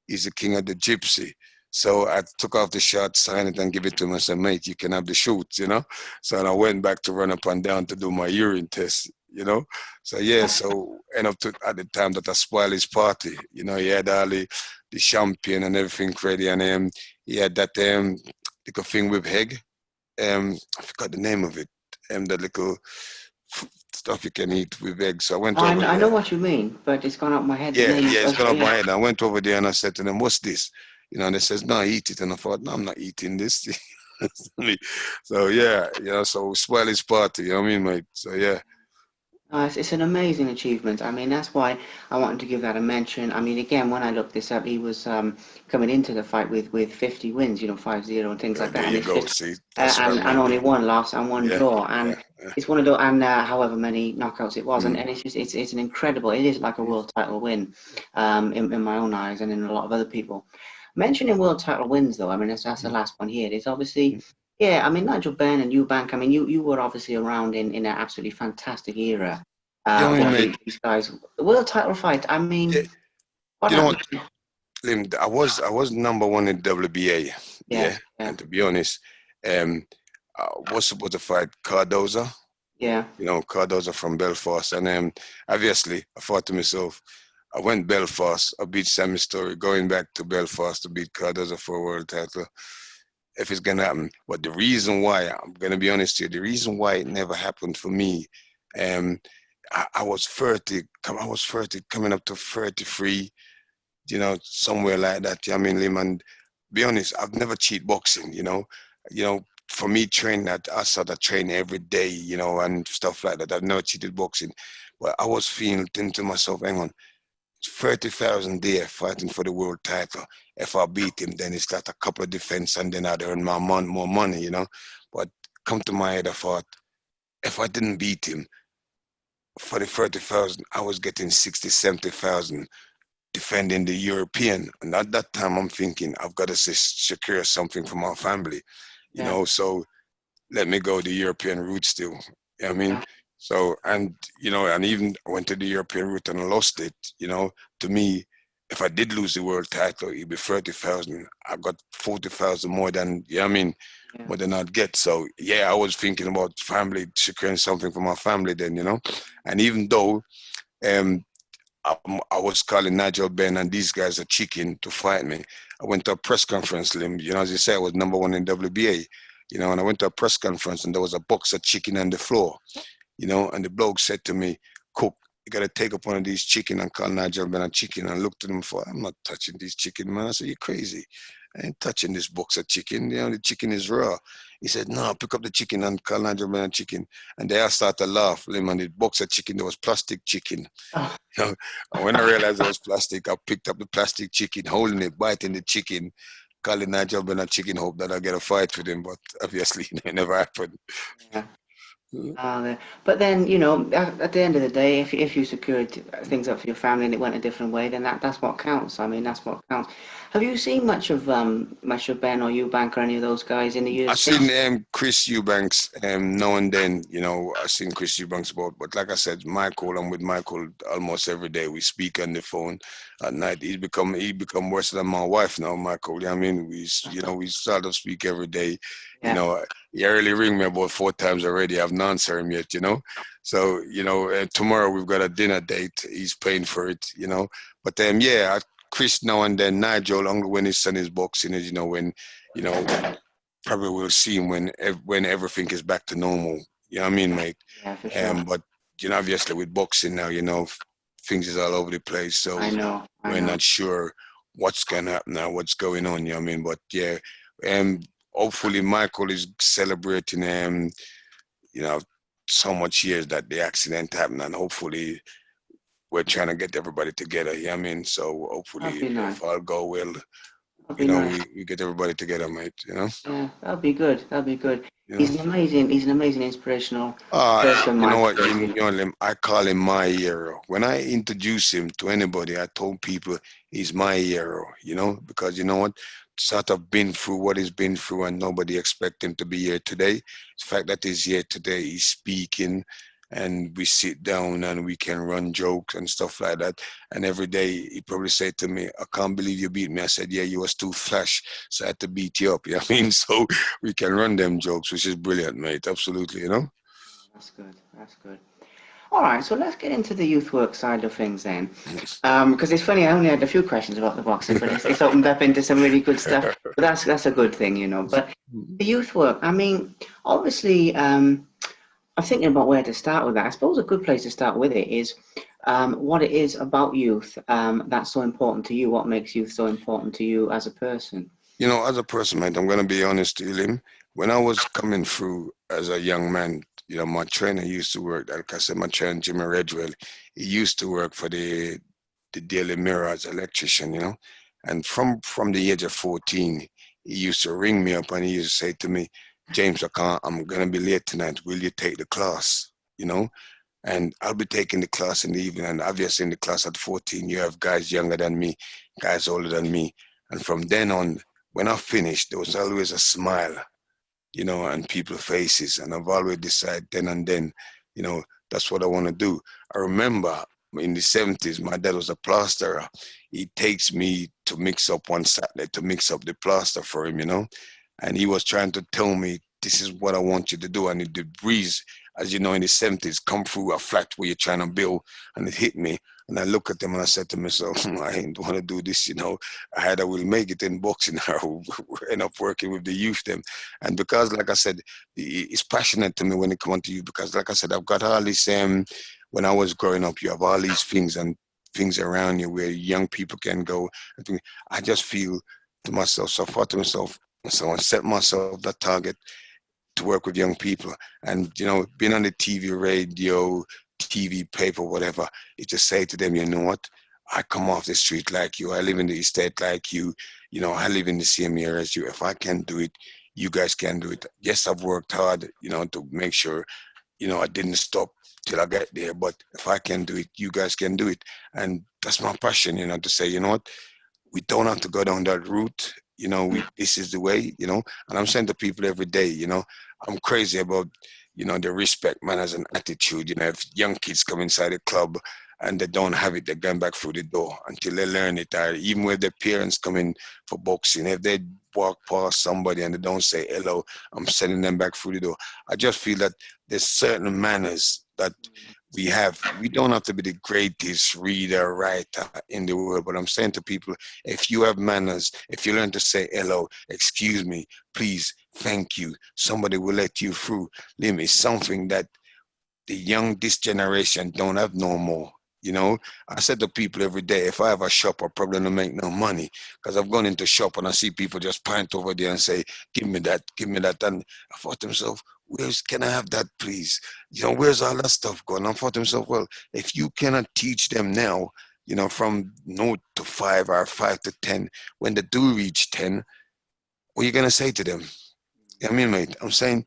he's the king of the gypsy. So I took off the shirt, signed it, and give it to him. I said, mate, you can have the shoots, you know? So I went back to run up and down to do my urine test, you know? So yeah, so end up to at the time that I spoiled his party. You know, he had all the champagne and everything ready, and he had that little thing with egg. I forgot the name of it. The little stuff you can eat with egg. So I went over I know there. what you mean, but it's gone up my head. The Yeah, name yeah, it's of gone up my yeah. head. I went over there and I said to them, "What's this?" You know, and they says, "No, eat it." And I thought, "No, I'm not eating this." So yeah, you know, so spoil his party. You know what I mean, mate? So yeah, It's an amazing achievement. I mean, that's why I wanted to give that a mention. I mean, again, when I looked this up, he was coming into the fight with 50 wins, 5-0 and things like There that. And you it's go. just See, that's what I and mean. only one loss and one Yeah, draw. yeah, And yeah. it's one of those, and however many knockouts it was, Mm, and it's just it's an incredible. It is like a world title win, in my own eyes and in a lot of other people. Mentioning world title wins, though, I mean, that's the mm, last one here. It's obviously. mm. Yeah, I mean Nigel Benn and Eubank. I mean, you were obviously around in an absolutely fantastic era You know what I mean, where mate? these guys, the world title fight. I Yeah, mean, what you know happened? what, Lim? I was number one in WBA. Yeah, Yes, yeah, and to be honest, um, I was supposed to fight Cardoza. yeah, Cardoza from Belfast, and obviously I thought to myself, I went Belfast, I beat Sammy Story, going back to Belfast to beat Cardoza for a world title. If it's gonna happen, but the reason why I'm gonna be honest here, the reason why it never happened for me, um, I was 30, I was 30, coming up to 33, somewhere like that. I mean, Lim, and be honest, I've never cheat boxing. For me, train that I sort of train every day, and stuff like that. I've never cheated boxing, but I was feeling thinking to myself, hang on, 30,000 there fighting for the world title. If I beat him, then it's like a couple of defense, and then I'd earn more money. But come to my head, I thought, if I didn't beat him for the 30,000, I was getting 60, 70,000 defending the European. And at that time, I'm thinking, I've got to secure something for my family, yeah, so let me go the European route still. You know what I mean? yeah, So, and even I went to the European route and I lost it. To me, if I did lose the world title, it'd be 30,000. I got 40,000 more than, yeah. more than I'd get. So, yeah, I was thinking about family, securing something for my family then. And even though um, I was calling Nigel Ben and these guys are chicken to fight me. I went to a press conference, Lim. As you say, I was number one in WBA. And I went to a press conference and there was a box of chicken on the floor. And the bloke said to me, Cook, you gotta take up one of these chicken and call Nigel Ben a chicken. And I looked at him for, I'm not touching these chicken, man. I said, you're crazy. I ain't touching this box of chicken. The chicken is raw. He said, no, pick up the chicken and call Nigel Ben a chicken. And they all started to laugh. Lim, and the box of chicken, there was plastic chicken. Oh, And when I realized it was plastic, I picked up the plastic chicken, holding it, biting the chicken, calling Nigel Ben a chicken, hope that I get a fight with him. But obviously, it never happened. yeah. But then, at the end of the day, if you secured things up for your family and it went a different way, then that's what counts. I mean, that's what counts. Have you seen much of Ben or Eubank or any of those guys in the I've years seen since? Chris Eubanks now and then, I've seen Chris Eubanks about, but like I said, Michael, I'm with Michael almost every day. We speak on the phone at night. He become worse than my wife now, Michael. You know what I mean? We sort of speak every day. You Yeah. know, he already ring me about 4 times already. I've not answered him yet. So, tomorrow we've got a dinner date. He's paying for it. But yeah, Chris now and then, Nigel, only when his son is boxing, when you know probably will see him when everything is back to normal. You know what I mean, mate? Yeah, for sure. But obviously with boxing now, things is all over the place, I so know, I we're know. not sure what's gonna happen now, what's going on. You know what I mean? But yeah, um, hopefully Michael is celebrating you know, so much years that the accident happened, and hopefully we're trying to get everybody together. You know what I mean? So That'd hopefully, be nice. if all go well, That'd be nice. we get everybody together, mate. Yeah, that'd be good. That'd be good. You know. He's an amazing inspirational person, You know Michael what, is, you know. I call him my hero. When I introduce him to anybody, I told people he's my hero, because you know what? Sort of been through what he's been through and nobody expect him to be here today. The fact that he's here today, he's speaking and we sit down and we can run jokes and stuff like that. And every day he probably say to me, I can't believe you beat me. I said, yeah, you was too flash, so I had to beat you up. You know what I mean? So we can run them jokes, which is brilliant, mate. Absolutely. That's good. That's good. All right, so let's get into the youth work side of things then. Because it's funny, I only had a few questions about the boxing, but it's opened up into some really good stuff. But that's a good thing, you know. But the youth work, I mean, obviously, I'm thinking about where to start with that. I suppose a good place to start with it is what it is about youth that's so important to you. What makes youth so important to you as a person? As a person, mate, I'm going to be honest to you, Lim. When I was coming through as a young man, you know, my trainer used to work, like I said, my trainer, Jimmy Redwell, he used to work for the Daily Mirror as an electrician, you know. And from the age of 14, he used to ring me up and he used to say to me, James, I'm gonna be late tonight. Will you take the class? You know, and I'll be taking the class in the evening. And obviously, in the class at 14, you have guys younger than me, guys older than me. And from then on, when I finished, there was always a smile, you know, and people's faces. And I've always decided then and then, you know, that's what I want to do. I remember in the 70s, my dad was a plasterer. He takes me to mix up one Saturday to mix up the plaster for him, you know, and he was trying to tell me, this is what I want you to do. And the breeze, as you know, in the 70s, come through a flat where you're trying to build, and it hit me. And I look at him and I said to myself, I ain't want to do this, you know. I will make it in boxing. I will end up working with the youth them. And because, like I said, it's passionate to me when it comes to you, because, like I said, I've got all this, when I was growing up, you have all these things and things around you where young people can go. I just feel to myself, so I thought to myself, so I set myself that target to work with young people. And, you know, being on the TV, radio, TV, paper, whatever, you just say to them, you know what? I come off the street like you. I live in the estate like you. You know, I live in the same area as you. If I can do it, you guys can do it. Yes, I've worked hard, you know, to make sure, you know, I didn't stop till I get there. But if I can do it, you guys can do it. And that's my passion, you know, to say, you know what? We don't have to go down that route. You know, this is the way, you know, and I'm saying to people every day, you know, I'm crazy about, you know, the respect, manners, and attitude. You know, if young kids come inside a club and they don't have it, they're going back through the door until they learn it. Or even with their parents come in for boxing, if they walk past somebody and they don't say hello, I'm sending them back through the door. I just feel that there's certain manners that we have. We don't have to be the greatest reader, writer in the world, but I'm saying to people, if you have manners, if you learn to say hello, excuse me, please, thank you, somebody will let you through. Liam, is something that the young this generation don't have no more. You know, I said to people every day, if I have a shop, I probably don't make no money, because I've gone into shop and I see people just pint over there and say, give me that, give me that. And I thought to myself, where's, can I have that, please? You know, where's all that stuff going? I thought to myself, well, if you cannot teach them now, you know, from 0 to 5 or 5 to 10, when they do reach 10, what are you going to say to them? I mean, mate, I'm saying,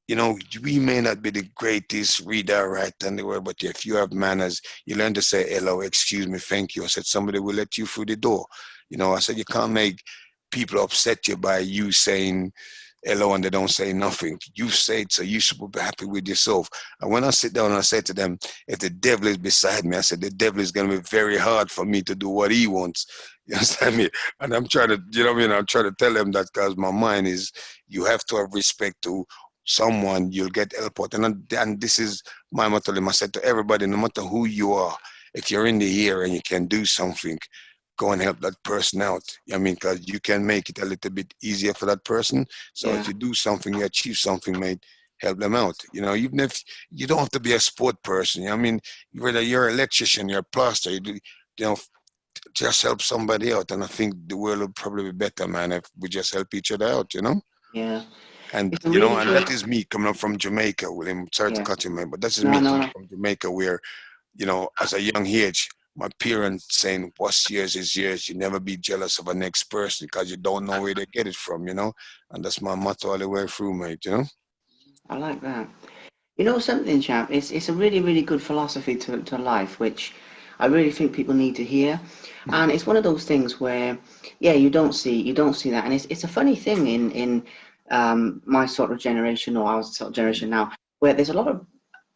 you know, we may not be the greatest reader, writer in the world, but if you have manners, you learn to say hello, excuse me, thank you. I said somebody will let you through the door. You know, I said you can't make people upset you by you saying hello and they don't say nothing. You say it, so you should be happy with yourself. And when I sit down, I say to them, if the devil is beside me, I said the devil is going to be very hard for me to do what he wants. You understand me? And I'm trying to, you know what I mean? I'm trying to tell them that, because my mind is, you have to have respect to someone, you'll get help out. And this is my motto. I said to everybody, no matter who you are, if you're in the area and you can do something, go and help that person out. I mean, because you can make it a little bit easier for that person. So if Yeah, you do something, you achieve something, mate, help them out. You know, even if you don't have to be a sport person. I mean, whether you're an electrician, you're a plaster, you know, just help somebody out. And I think the world would probably be better, man, if we just help each other out, you know? yeah. And It's a you know, really and good. that is me coming up from Jamaica, William. Sorry to Yeah. cut you, man, but that is No, me no, coming no. from Jamaica, where, you know, as a young age, my parents saying, "What's yours is yours. You never be jealous of a next person because you don't know where they get it from," you know. And that's my motto all the way through, mate. You know. I like that. You know something, chap? It's a really, really good philosophy to life, which I really think people need to hear. And it's one of those things where, yeah, you don't see that, and it's a funny thing in my sort of generation, or our sort of generation now, where there's a lot of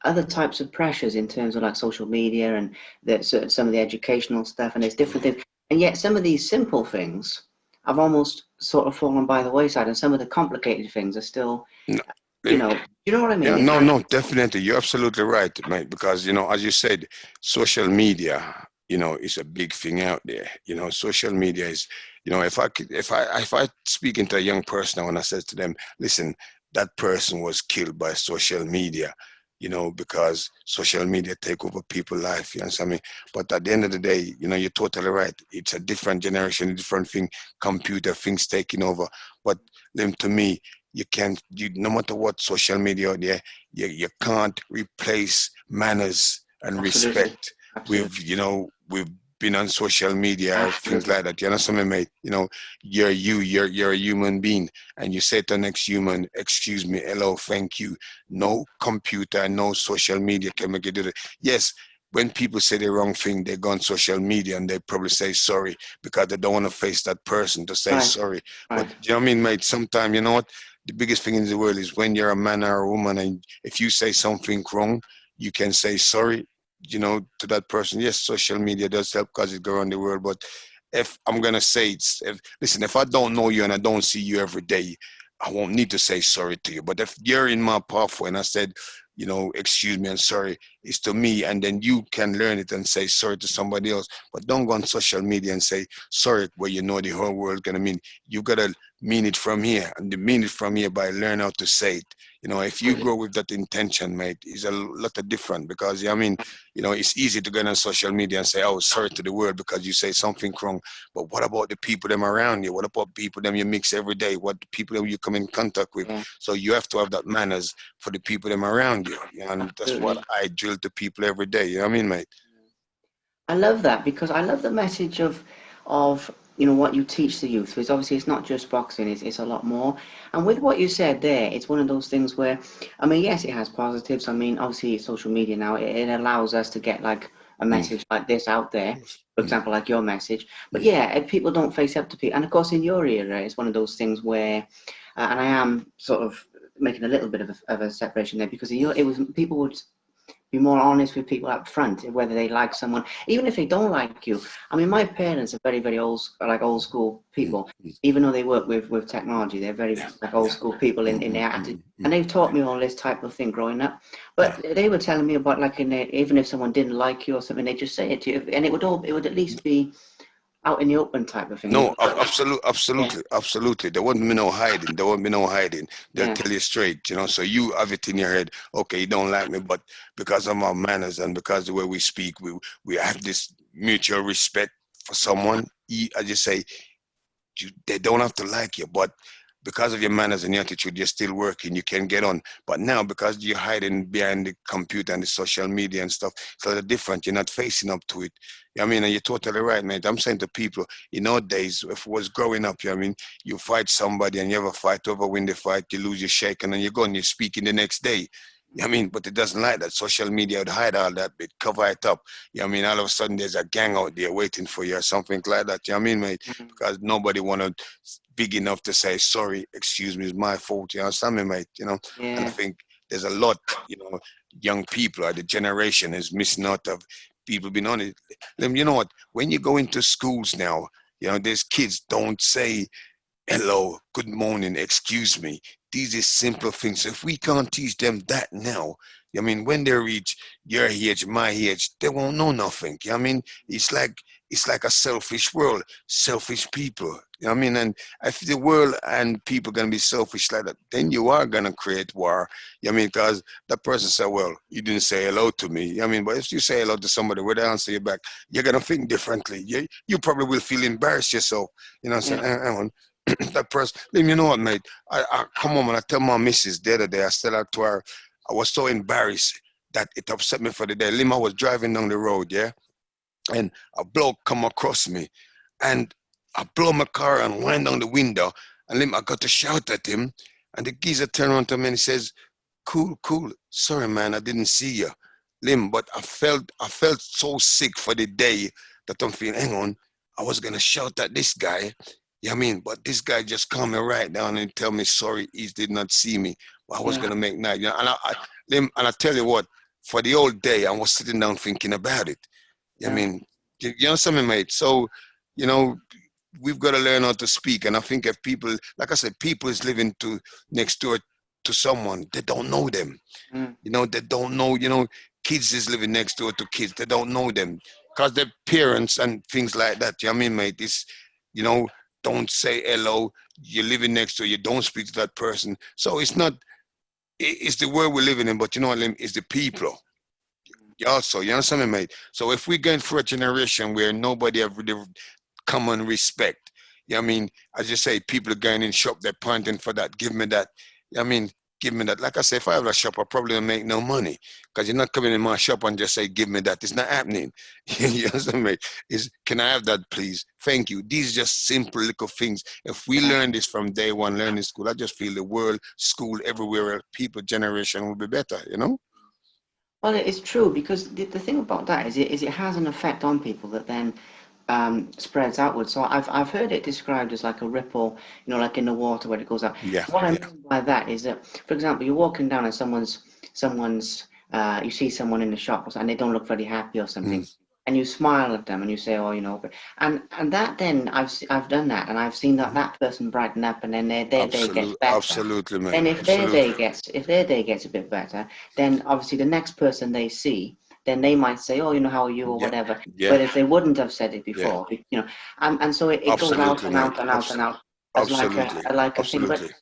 other types of pressures in terms of like social media and some of the educational stuff, and there's different things, and yet some of these simple things have almost sort of fallen by the wayside, and some of the complicated things are still, No, you know what I mean? yeah, It's no, like, no, definitely. You're absolutely right, mate. Because, you know, as you said, social media, you know, is a big thing out there. You know, social media is, you know, if I speaking to a young person now and I said to them, listen, that person was killed by social media, you know, because social media take over people's life. You understand me? But at the end of the day, you know, you're totally right. It's a different generation, a different thing, computer things taking over. But them to me, you can't, no matter what social media out there, you can't replace manners and Absolutely. respect Absolutely. with, we've been on social media, things Absolutely. like that. You understand me, mate? You're a human being, and you say to the next human, excuse me, hello, thank you. No computer, no social media can make you do that. Yes, when people say the wrong thing, they go on social media and they probably say sorry because they don't want to face that person to say Right. sorry. But Right. do you know what I mean, mate? Sometimes, you know what? The biggest thing in the world is when you're a man or a woman, and if you say something wrong, you can say sorry, to that person. Yes, social media does help because it goes around the world. But if I'm gonna say listen, if I don't know you and I don't see you every day, I won't need to say sorry to you. But if you're in my pathway and I said, excuse me and sorry, it's to me, and then you can learn it and say sorry to somebody else. But don't go on social media and say sorry where you know the whole world gonna mean. You gotta mean it from here, and the mean it from here by learn how to say it. If you Absolutely. grow with that intention, mate, it's a lot of different because it's easy to go on social media and say, "Oh, sorry to the world," because you say something wrong. But what about the people them around you? What about people them you mix every day? What the people that you come in contact with? Yeah. So you have to have that manners for the people them around you. And that's what Absolutely. I drill to people every day. You know what I mean, mate? I love that because I love the message of what you teach the youth. Because obviously it's not just boxing; it's a lot more. And with what you said there, it's one of those things where, I mean, yes, it has positives. I mean, obviously social media now it allows us to get like a Mm, message like this out of there. course. For Mm, example, like your message. But mm, yeah, if people don't face up to people, and of course in your era, it's one of those things where, and I am sort of making a little bit of a separation there because it was people would be more honest with people up front, whether they like someone, even if they don't like you. I mean, my parents are very, very old school mm, people. mm. Even though they work with technology, they're very Yeah, like old yeah, school yeah. people Mm, in mm, their mm, attitude. mm, And they've taught yeah, me all this type of thing growing up. yeah. But they were telling me about like even if someone didn't like you or something, they just say it to you, and it would at least be out in the open type of thing. And it No, was like, yeah, absolutely, absolutely. There won't be no hiding. There won't be no hiding. They'll yeah, tell you straight, So you have it in your head. Okay, you don't like me, but because of our manners and because the way we speak, we have this mutual respect for someone. As you say, they don't have to like you, but because of your manners and your attitude, you're still working. You can get on. But now, because you're hiding behind the computer and the social media and stuff, it's a little different. You're not facing up to it. I mean, and you're totally right, mate. I'm saying to people, in our days, if it was growing up, I mean, you fight somebody and you have a fight over, win the fight, you lose your shake, and then you're gone, you're speaking the next day. I mean, but it doesn't like that. Social media would hide all that bit, cover it up. I mean, all of a sudden there's a gang out there waiting for you or something like that. I mean, mate? mhm, Because nobody wanna big enough to say sorry, excuse me, it's my fault. You understand me, mate? And I yeah, think there's a lot, young people or the generation is missing out of people being on it. You know what? When you go into schools now, there's kids don't say hello, good morning, excuse me. These are simple things. If we can't teach them that now, I mean, when they reach your age, my age, they won't know nothing. I mean, it's like a selfish world, selfish people. I mean, and if the world and people gonna be selfish like that, then you are gonna create war. I mean, because that person said, "Well, you didn't say hello to me." I mean, but if you say hello to somebody, where they answer you back, you're gonna think differently. You probably will feel embarrassed yourself. yeah, Hang on, that person. Liam, you know what, mate? I come home and I tell my missus the other day, I said out to her, I was so embarrassed that it upset me for the day. Liam, I was driving down the road, yeah, and a bloke come across me, and I blow my car and wind down the window, and Liam, I got to shout at him, and the geezer turned around to me and he says, "Cool, cool. Sorry, man, I didn't see you, Lim, but I felt so sick for the day that I'm feeling. Hang on, I was gonna shout at this guy. Yeah, I mean, but this guy just calmed me right down and tell me sorry, he did not see me. But I was yeah, gonna make night. Lim, and I tell you what, for the whole day, I was sitting down thinking about it. I yeah, mean, you know something, mate. So, you know, we've got to learn how to speak. And I think if people, like I said, people is living next door to someone, they don't know them. mm, They don't know, kids is living next door to kids. They don't know them because their parents and things like that. You know what I mean, mate? You know, don't say hello. You're living next door. You don't speak to that person. So it's not, it's the world we're living in, but you know what, Lim, it's the people. Also, you understand me, mate? So if we're going for a generation where nobody have really common respect, You know what I mean? As you say, people are going in shop, they're pointing for that. Give me that. You know what I mean? Give me that. Like I say, if I have a shop, I probably don't make no money because you're not coming in my shop and just say, give me that. It's not happening. You understand me? Is can I have that, please? Thank you. These are just simple little things. If we Yeah. learn this from day one, learning school, I just feel the world, school, everywhere, people, generation will be better, you know? Well, it's true because the thing about that is it has an effect on people that then spreads outwards. So I've heard it described as like a ripple, like in the water where it goes out. Yeah, What I yeah. mean by that is that, for example, you're walking down and someone's you see someone in the shop and they don't look very happy or something, Mm, and you smile at them and you say, oh, and that then I've done that and I've seen that mhm. that person brighten up and then their day gets better. Absolutely, Then mate. Absolutely. if their day gets a bit better, then obviously the next person they see, then they might say, oh, how are you or Yeah, whatever. yeah, Whereas they wouldn't have said it yeah. before, and so it goes out Absolutely, and mate. out and out and out as Absolutely. like a thing. But Absolutely.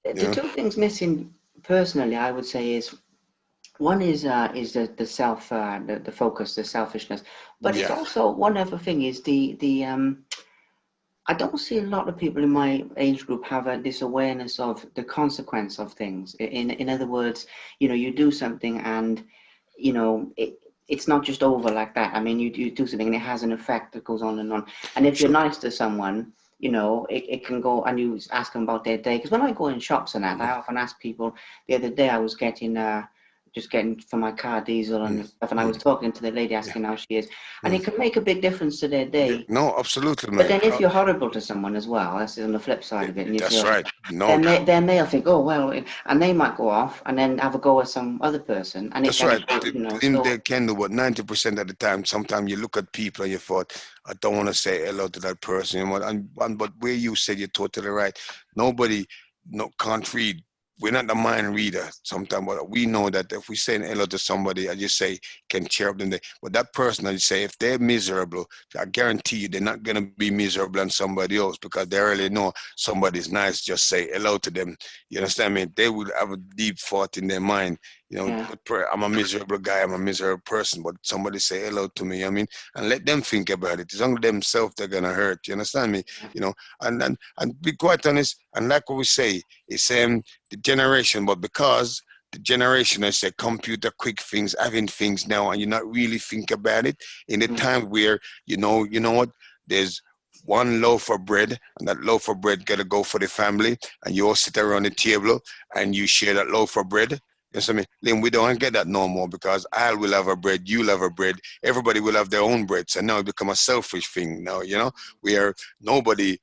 the Yeah. two things missing personally, I would say, is one is the self, the focus, the selfishness, but it's Yeah. also one other thing is the. I don't see a lot of people in my age group have this awareness of the consequence of things. In other words, you do something and it's not just over like that. I mean, you do something and it has an effect that goes on and on. And if you're True. nice to someone, it can go and you ask them about their day. Because when I go in shops and that, Mhm, I often ask people. The other day, I was just getting for my car diesel mm, and stuff, and I was mm. talking to the lady Yeah. asking how she is, and Mm. it can make a big difference to their Yeah. day. No, absolutely, But mate. then if you're horrible to someone as well, that's on the flip side of it, and you That's feel, right. No, then they'll think, oh well, and they might go off and then have a go at some other person, and that's right. Lim so they can do, but 90% of the time, sometimes you look at people and you thought, I don't want to say hello to that person. And but where you said you're totally right. Nobody no can't read. We're not the mind reader sometimes, but we know that if we say hello to somebody, I just say can cheer up them day. But that person, I say, if they're miserable, I guarantee you they're not gonna be miserable than somebody else because they already know somebody's nice. Just say hello to them. You understand me? They will have a deep thought in their mind. yeah, I'm a miserable guy, I'm a miserable person, but somebody say hello to me, I mean, and let them think about it. It's only themselves they're gonna hurt. You understand me? yeah, You know, and be quite honest, and like what we say, it's the generation, but because the generation, I say, computer quick things, having things now, and you not really think about it in a mm, time where you know what, there's one loaf of bread, and that loaf of bread gotta go for the family, and you all sit around the table and you share that loaf of bread. You know what I mean? Then we don't get that no more because I will have a bread, you'll have a bread, everybody will have their own bread. So now it become a selfish thing now, where nobody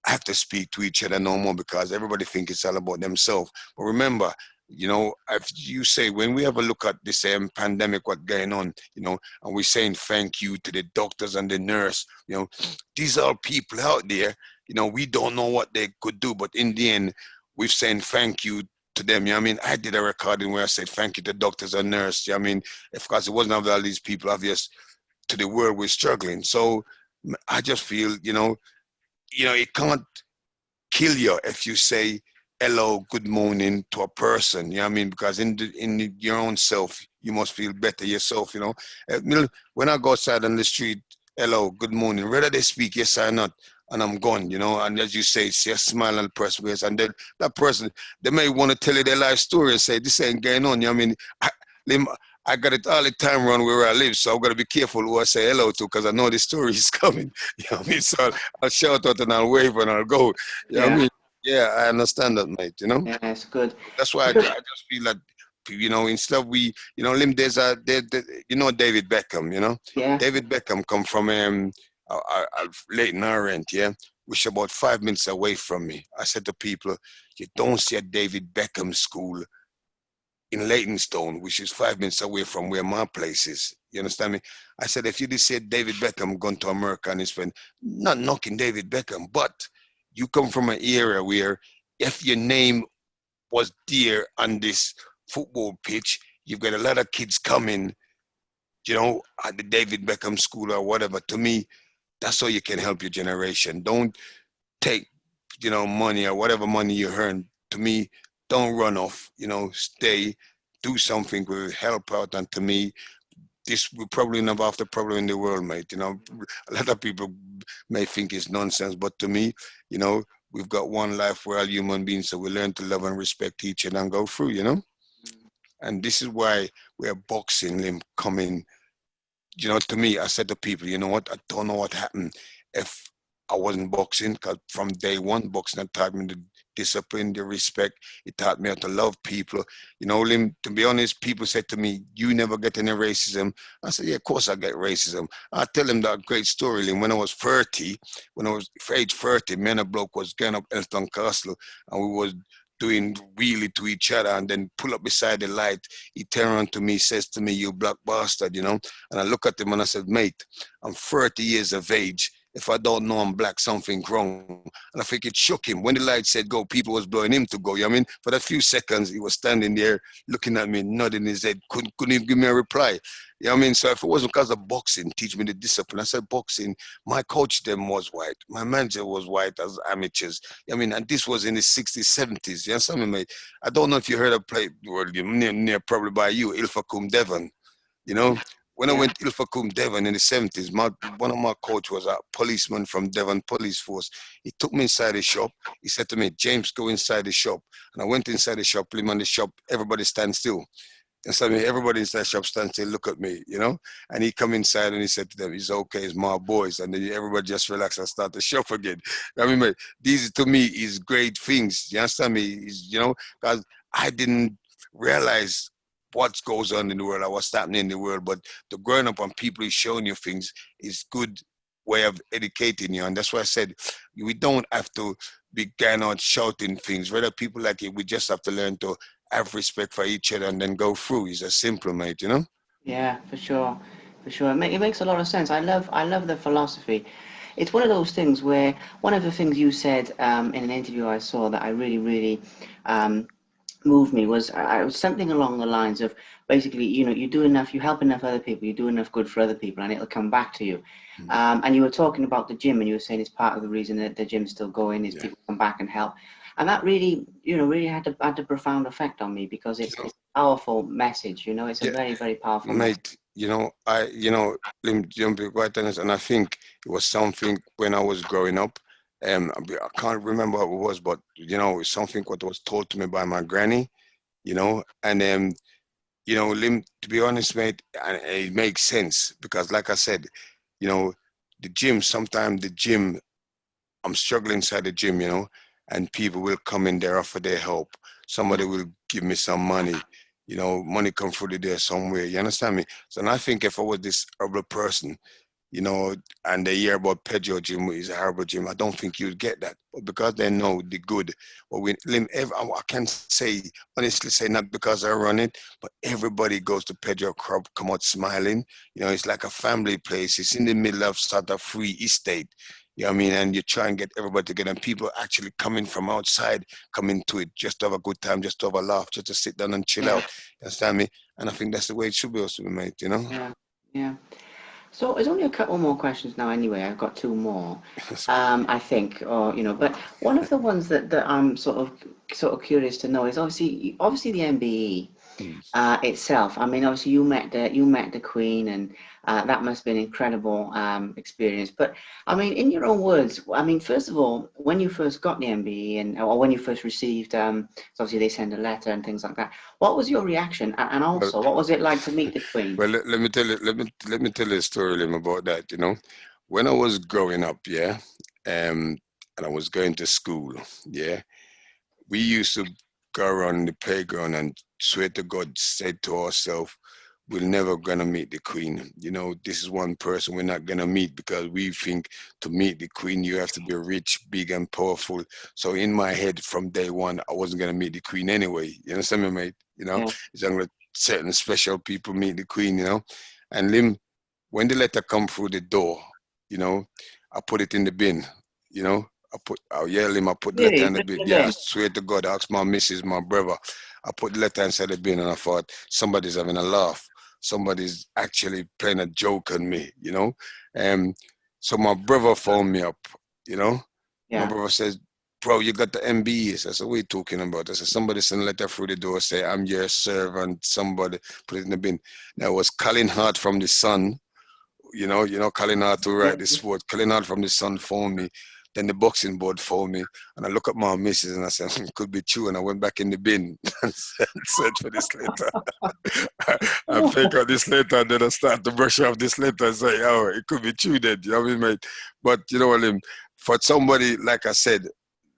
have to speak to each other no more because everybody think it's all about themselves. But remember, if you say when we have a look at this pandemic, what going on, and we're saying thank you to the doctors and the nurse, these are people out there, we don't know what they could do, but in the end, we've saying thank you to them. You know what I mean? I did a recording where I said thank you to doctors and nurses. You know what I mean? Of course, it wasn't of all these people, obvious to the world we're struggling. So I just feel, it can't kill you if you say hello, good morning to a person. You know what I mean? Because in your own self, you must feel better yourself. When I go outside on the street, hello, good morning, whether they speak yes or not, and I'm gone. And as you say, see a smile on the person's face, and then that person, they may want to tell you their life story and say this ain't going on. You know what I mean? Lim, I got it all the time around where I live, so I've got to be careful who I say hello to because I know the story is coming. You know what I mean? So I'll shout out and I'll wave and I'll go. You know what I yeah, mean? Yeah, I understand that, mate. yeah, it's good That's why I because just feel like, instead we, Lim, David Beckham, yeah, David Beckham come from Leighton Orient, yeah, which about 5 minutes away from me. I said to people, you don't see a David Beckham school in Leytonstone, which is 5 minutes away from where my place is. You understand me? I said, if you just said David Beckham gone to America and his friend, not knocking David Beckham, but you come from an area where if your name was there on this football pitch, you've got a lot of kids coming, at the David Beckham school or whatever. To me, that's how you can help your generation. Don't take, money or whatever money you earn. To me, don't run off, stay, do something will help out. And to me, this will probably not have the problem in the world, mate. A lot of people may think it's nonsense, but to me, you know, we've got one life. We're all human beings, so we learn to love and respect each other and go through, you know. Mm. And this is why we're boxing Lim coming. You know, to me, I said to people, you know what? I don't know what happened if I wasn't boxing, because from day one, boxing had taught me the discipline, the respect. It taught me how to love people. You know, Lim, to be honest, people said to me, you never get any racism. I said, yeah, of course I get racism. I tell them that great story, Lim. When I was 30, when I was age 30, me and a bloke was going up Elton Castle, and we was doing wheelie to each other, and then pull up beside the light. He turned around to me, says to me, you black bastard, you know. And I look at him and I said, mate, I'm 30 years of age. If I don't know I'm black, something wrong. And I think it shook him. When the light said go, people was blowing him to go. You know what I mean? For that few seconds, he was standing there looking at me, nodding his head, couldn't even give me a reply. You know what I mean? So if it wasn't because of boxing, teach me the discipline. I said boxing, my coach then was white. My manager was white as amateurs. You know what I mean? And this was in the 60s, 70s. You understand me, mate? I don't know if you heard a play, well, near probably by you, Ilfacombe, Devon. You know, when I Yeah. went to Ilfacombe, Devon in the 70s, one of my coach was a policeman from Devon Police Force. He took me inside the shop. He said to me, James, go inside the shop. And I went inside the shop, him on the shop, everybody stand still. And suddenly everybody inside the shop stand still, look at me, you know? And he come inside and he said to them, it's okay, it's my boys. And then everybody just relax and start the shop again. I mean, mate, these to me is great things. You understand me? Is, you know, because I didn't realize what goes on in the world or what's happening in the world, but the growing up on people is showing you things is good way of educating you. And that's why I said we don't have to be going out shouting things. Whether people like it, we just have to learn to have respect for each other and then go through. It's a simple, mate, you know? Yeah, for sure, for sure. It makes a lot of sense. I love the philosophy. It's one of those things where one of the things you said in an interview I saw that I really um, moved me was I was something along the lines of basically, you know, you do enough, you help enough other people, you do enough good for other people, and it'll come back to you. And you were talking about the gym, and you were saying it's part of the reason that the gym's still going is Yeah. people come back and help, and that really, you know, really had a profound effect on me because You know, it's a powerful message. You know, it's a yeah, very powerful message. mate, let me be quite honest, and I think it was something when I was growing up. I can't remember what it was, but it's something what was told to me by my granny, and Lim, to be honest, mate, and it makes sense because, like I said, you know, the gym. Sometimes the gym, I'm struggling inside the gym, and people will come in there offer their help. Somebody will give me some money. Money come through the door somewhere. You understand me? So, and I think if I was this other person, you know, and they hear about Pedro Gym is a horrible gym, I don't think you'd get that. But because they know the good, well, I can say, honestly say, not because I run it, but everybody goes to Pedro Club, come out smiling. It's like a family place. It's in the middle of sort of free estate. You know what I mean? And you try and get everybody together, and people actually coming from outside, coming to it just to have a good time, just to have a laugh, just to sit down and chill Yeah, out. You understand me? And I think that's the way it should be also, mate. yeah, yeah. So there's only a couple more questions now anyway. I've got two more, I think, or you know, but one of the ones that I'm sort of curious to know is obviously the MBE itself. I mean, obviously you met the Queen, and that must have been an incredible experience. But I mean, in your own words, I mean, first of all, when you first got the MBE and or when you first received, so obviously they send a letter and things like that. What was your reaction, and Well, also what was it like to meet the Queen? Well, let me tell you, let me tell you a story, Lim, about that. When I was growing up, yeah, and I was going to school, yeah, we used to go around the playground and swear to God, said to ourselves, we're never gonna meet the Queen. This is one person we're not gonna meet because we think to meet the Queen you have to be rich, big, and powerful. So in my head from day one, I wasn't gonna meet the Queen anyway. You understand me, mate? Yeah, It's only certain special people meet the Queen. And Lim, when the letter come through the door, you know, I put it in the bin. You know, I yell him, I put the letter really, in the put bin. it Yeah, I in. swear to God, I asked my missus, my brother, I put the letter inside the bin, and I thought somebody's having a laugh. Somebody's actually playing a joke on me. Um, so my brother phoned me up, you know. My Yeah. brother says, bro, you got the MBEs. I said, what are you talking about? I said, somebody sent a letter through the door, say, I'm your servant. Somebody put it in the bin. Now, it was Colin Hart from The Sun, Colin Hart who Yeah. write the sport. Colin Hart from the Sun phoned me. Then the boxing board phoned me, and I look at my missus and I said, could be true. And I went back in the bin and searched for this letter. I pick out this letter and then I start to brush off this letter and say, oh, it could be true then. You know what I mean, mate? But you know what I mean? For somebody, like I said,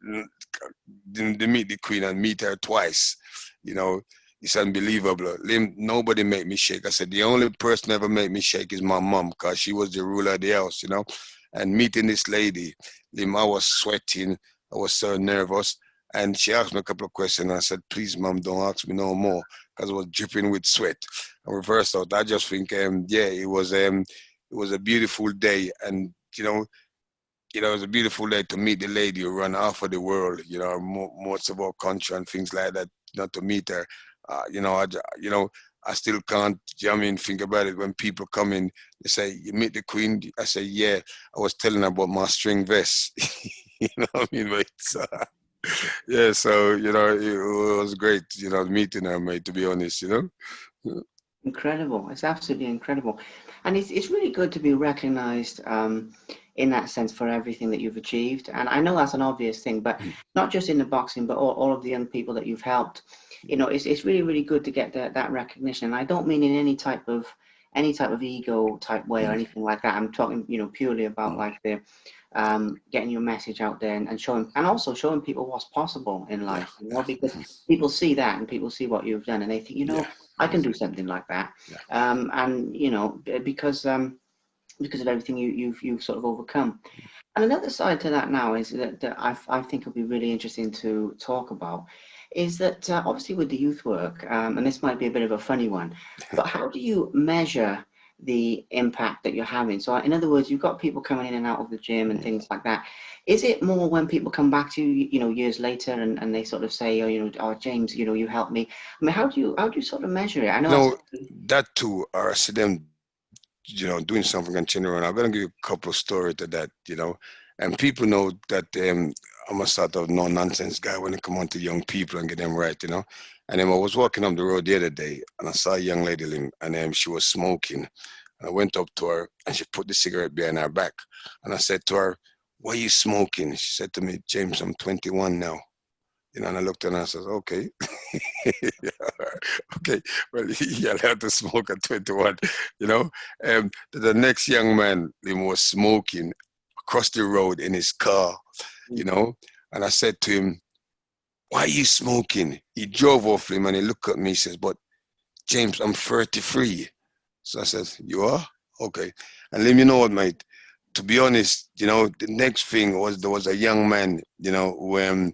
to meet the queen and meet her twice, you know, it's unbelievable. Lim, nobody make me shake. I said, the only person ever make me shake is my mom because she was the ruler of the house, And meeting this lady, Lim, I was sweating. I was so nervous. And she asked me a couple of questions. And I said, please, mom, don't ask me no more because I was dripping with sweat. And reversed out. I just think, it was a beautiful day. And, it was a beautiful day to meet the lady who ran half of the world, most of our country and things like that, not to meet her. I still can't, think about it when people come in, they say, you meet the queen? I say, yeah, I was telling her about my string vest. You know what I mean, mate? So, yeah, so, it was great, meeting her, mate, to be honest, Incredible. It's absolutely incredible. And it's really good to be recognized in that sense for everything that you've achieved. And I know that's an obvious thing, but not just in the boxing, but all of the young people that you've helped. It's really, really good to get that recognition. And I don't mean in any type of ego type way or anything like that. I'm talking, purely about like the getting your message out there and showing, and also showing people what's possible in life, because people see that and people see what you've done and they think, I can do something like that. And because of everything you've sort of overcome. And another side to that now is that I think would be really interesting to talk about is that obviously with the youth work, and this might be a bit of a funny one, but how do you measure the impact that you're having? So in other words, you've got people coming in and out of the gym and things like that. Is it more when people come back to you, years later and they sort of say, oh, James, you helped me? I mean, how do you sort of measure it? I know that too, or I see them, doing something and turn around. I'm gonna give you a couple of stories to that, and people know that I'm a sort of no-nonsense guy when it comes on to young people and get them right, And then I was walking up the road the other day and I saw a young lady and she was smoking. And I went up to her and she put the cigarette behind her back. And I said to her, why are you smoking? She said to me, James, I'm 21 now. And I looked at her and I said, okay. Okay, well, you're allowed to smoke at 21, the next young man was smoking across the road in his car, and I said to him, why are you smoking? He drove off him and he looked at me, he says, but James, I'm 33. So I said, you are? Okay. And let me know what, mate. To be honest, the next thing was there was a young man, when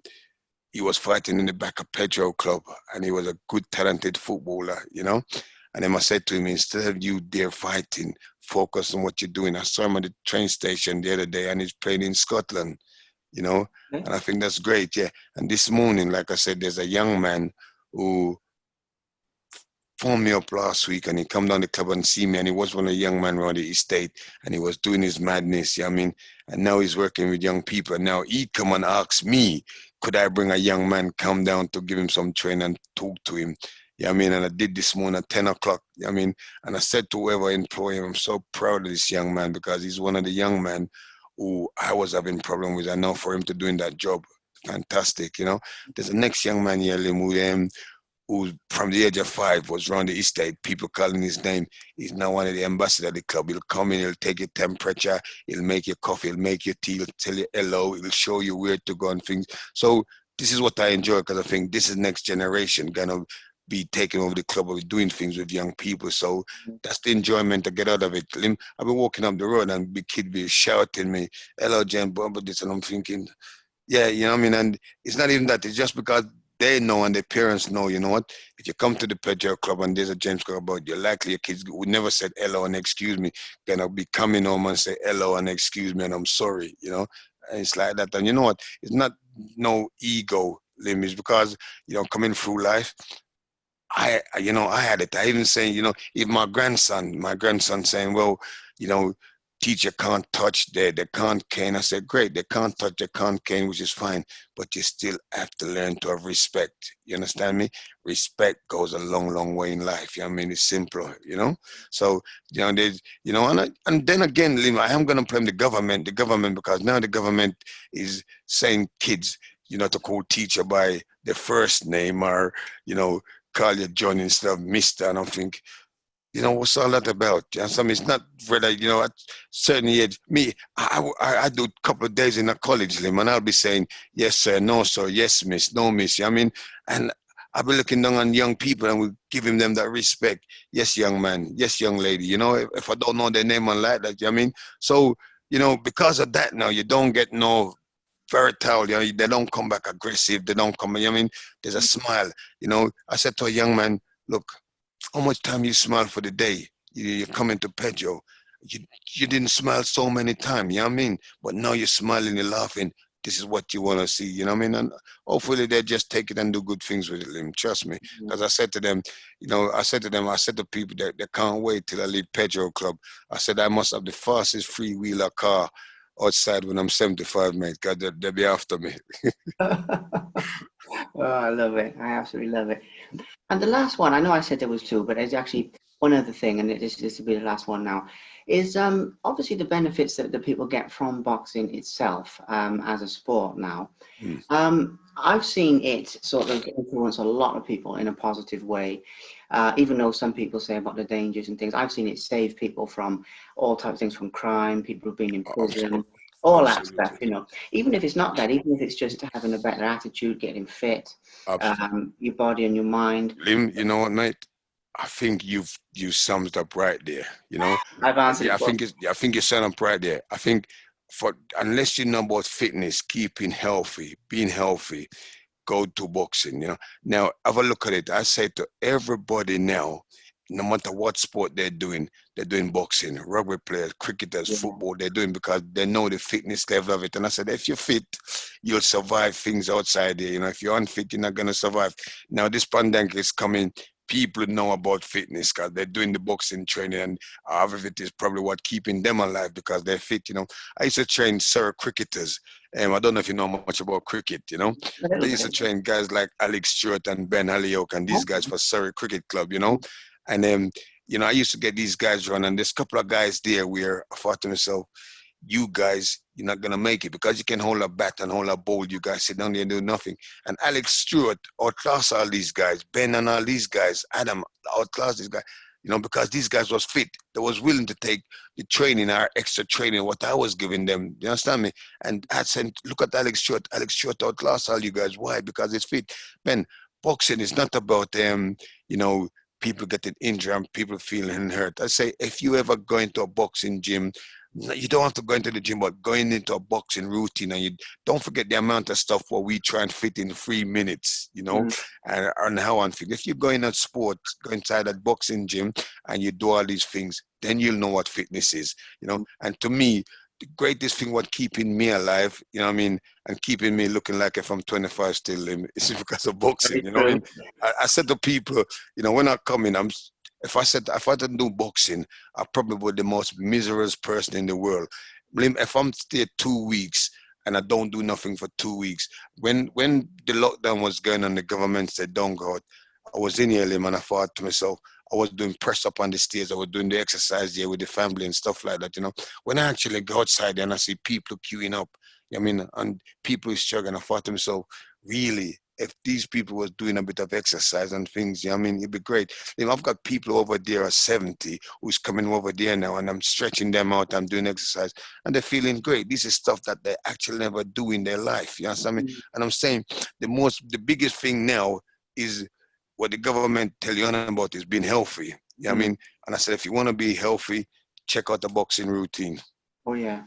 he was fighting in the back of Pedro Club and he was a good, talented footballer, And then I said to him, instead of you there fighting, focus on what you're doing. I saw him at the train station the other day and he's playing in Scotland, And I think that's great, yeah. And this morning, like I said, there's a young man who phoned me up last week and he come down the club and see me and he was one of the young men around the estate and he was doing his madness, and now he's working with young people. And now he come and ask me, could I bring a young man come down to give him some training and talk to him? And I did this morning at 10 o'clock, and I said to whoever employed him, I'm so proud of this young man because he's one of the young men who I was having problem with. I know for him to doing that job, fantastic, There's a next young man here, who from the age of 5 was around the estate, people calling his name. He's now one of the ambassadors of the club. He'll come in, he'll take your temperature, he'll make your coffee, he'll make your tea, he'll tell you hello, he'll show you where to go and things. So this is what I enjoy because I think this is next generation gonna be taking over the club of doing things with young people. So that's the enjoyment I get out of it. I've been walking up the road and big kid be shouting me, hello, Jen, blah, blah, this, and I'm thinking, yeah, And it's not even that, it's just because they know and their parents know, what? If you come to the Pedro Club and there's a James Club about you, likely your kids would never said hello and excuse me, gonna be coming home and say hello and excuse me and I'm sorry, And it's like that. And you know what? It's not no ego, Lim, it's because, coming through life, I had it. I even saying, if my grandson saying, well, teacher can't touch there, they can't cane. I said, great, they can't touch, they can't cane, which is fine, but you still have to learn to have respect. You understand me? Respect goes a long, long way in life. You know what I mean? It's simple, you know? So, you know, there's, you know, and then again, Lim, I am going to blame the government, because now the government is saying kids, you know, to call teacher by the first name, or, you know, call you John instead of Mr. And I think, you know, what's all that about? You know, so I mean, it's not really, you know, at certain age, me, I do a couple of days in a college, Lim, and I'll be saying, yes, sir, no, sir, yes, miss, no, miss. I mean, and I'll be looking down on young people and we giving them that respect. Yes, young man, yes, young lady, you know, if I don't know their name and like that, you know what I mean? So, you know, because of that now, you don't get no versatile, you know, they don't come back aggressive, they don't come, you know what I mean? There's a smile, you know. I said to a young man, look, how much time you smile for the day? You're coming to Pedro. You, you didn't smile so many times, you know what I mean? But now you're smiling, you're laughing. This is what you want to see, you know what I mean? And hopefully they just take it and do good things with it, Lim. Trust me. Because I said to them, you know, I said to people that they can't wait till I leave Pedro Club. I said I must have the fastest three-wheeler car outside when I'm 75, mate. God, they'll be after me. Oh, I love it. I absolutely love it. And the last one, I know I said there was two, but there's actually one other thing, and this will be the last one now, is obviously the benefits that the people get from boxing itself as a sport now. Mm. I've seen it sort of influence a lot of people in a positive way, even though some people say about the dangers and things. I've seen it save people from all types of things, from crime, people who've been in prison, all that stuff, Absolutely. you know. Even if it's not that, even if it's just having a better attitude, getting fit, Absolutely. your body and your mind. Lim, you know what, mate? I think you summed it up right there. You know, I've answered yeah, it for. I think you summed up right there. I think for unless you know about fitness, keeping healthy, being healthy, go to boxing. You know, now have a look at it. I say to everybody now, no matter what sport they're doing boxing, rugby players, cricketers, Yeah. football, they're doing because they know the fitness level of it. And I said, if you're fit, you'll survive things outside there. You know, if you're unfit, you're not gonna survive. Now this pandemic is coming. People know about fitness because they're doing the boxing training, and half of it is probably what keeping them alive because they're fit. You know, I used to train Surrey cricketers. I don't know if you know much about cricket. You know, A but I little used to bit. train guys like Alex Stewart and Ben Hallioke and these guys Okay. for Surrey Cricket Club. You know, and you know, I used to get these guys run, and there's a couple of guys there where I thought to myself, you guys, you're not gonna make it because you can hold a bat and hold a ball. You guys sit down there and do nothing. And Alex Stewart outclassed all these guys, Ben and all these guys, Adam outclassed these guys. You know, because these guys was fit. They was willing to take the training, our extra training, what I was giving them. You understand me? And I said, look at Alex Stewart. Alex Stewart outclassed all you guys. Why? Because it's fit. Ben, boxing is not about you know, people getting injured and people feeling hurt. I say if you ever go into a boxing gym, you don't have to go into the gym, but going into a boxing routine, and you don't forget the amount of stuff where we try and fit in 3 minutes, you know, Mm, and how unfit. If you go in a sport, go inside a boxing gym, and you do all these things, then you'll know what fitness is, you know. mm. And to me, the greatest thing what keeping me alive, you know what I mean, and keeping me looking like if I'm 25 still, is because of boxing, Very you know what I mean. true. I said to people, you know, when I come in, if I didn't do boxing, I probably would the most miserable person in the world. If I'm stay 2 weeks and I don't do nothing for 2 weeks, when the lockdown was going on, the government said don't go out. I was in here, Lim, and I thought to myself, I was doing press up on the stairs. I was doing the exercise here with the family and stuff like that. You know, when I actually go outside and I see people queuing up, I mean, and people is struggling, I thought to myself, really, if these people was doing a bit of exercise and things, I mean, it'd be great. You know, I've got people over there at 70 who's coming over there now, and I'm stretching them out. I'm doing exercise, and they're feeling great. This is stuff that they actually never do in their life. You understand me? Mm. And I'm saying the biggest thing now is what the government tell you about is being healthy. You know what I Mm. mean? And I said, if you want to be healthy, check out the boxing routine. Oh yeah,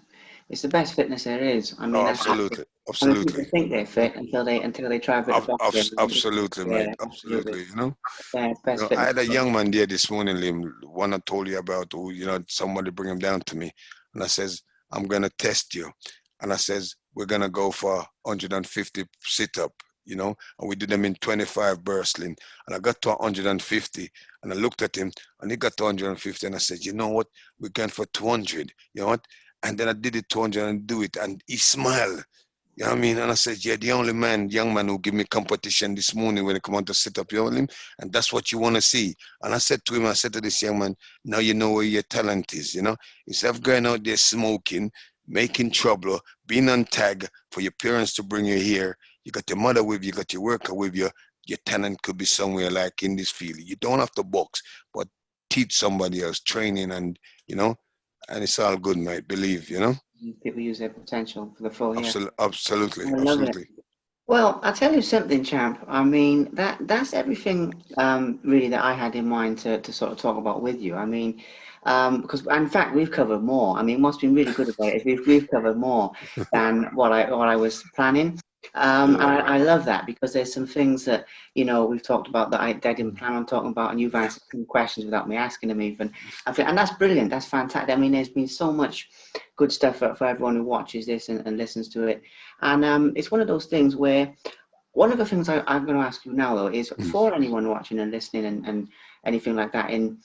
it's the best fitness there is. I mean, Oh, absolutely, I mean, people absolutely. think they're fit until they try a bit of boxing. Absolutely, Yeah, mate. absolutely. Absolutely. You know. Yeah, it's You best know, I fitness. had a young man there this morning, Liam, one I told you about, who, you know, somebody bring him down to me. And I says, I'm going to test you. And I says, we're going to go for 150 sit up. you know, and we did them in 25 burstling. And I got to 150, and I looked at him, and he got to 150, and I said, you know what, we're going for 200, you know what? And then I did it 200 and do it, and he smiled. You know what I mean? And I said, yeah, the only man, young man who give me competition this morning when he come on to sit up, you know him? And that's what you want to see. And I said to him, I said to this young man, now you know where your talent is, you know? Instead of going out there smoking, making trouble, being on tag for your parents to bring you here, you got your mother with you, got your worker with you, your talent could be somewhere like in this field. You don't have to box, but teach somebody else training and, you know, and it's all good, mate, believe, you know? People use their potential for the full, yeah. Absolutely, I love it. absolutely. Well, I'll tell you something, champ. I mean, that's everything really that I had in mind to sort of talk about with you. I mean, because in fact we've covered more. I mean, what's been really good about it is we've covered more than what I was planning. And Yeah. I love that because there's some things that we've talked about that I didn't plan on talking about, and you've answered some questions without me asking them even. And that's brilliant. That's fantastic. I mean, there's been so much good stuff for everyone who watches this and listens to it. And it's one of those things where one of the things I'm going to ask you now, though, is Mm. for anyone watching and listening and anything like that in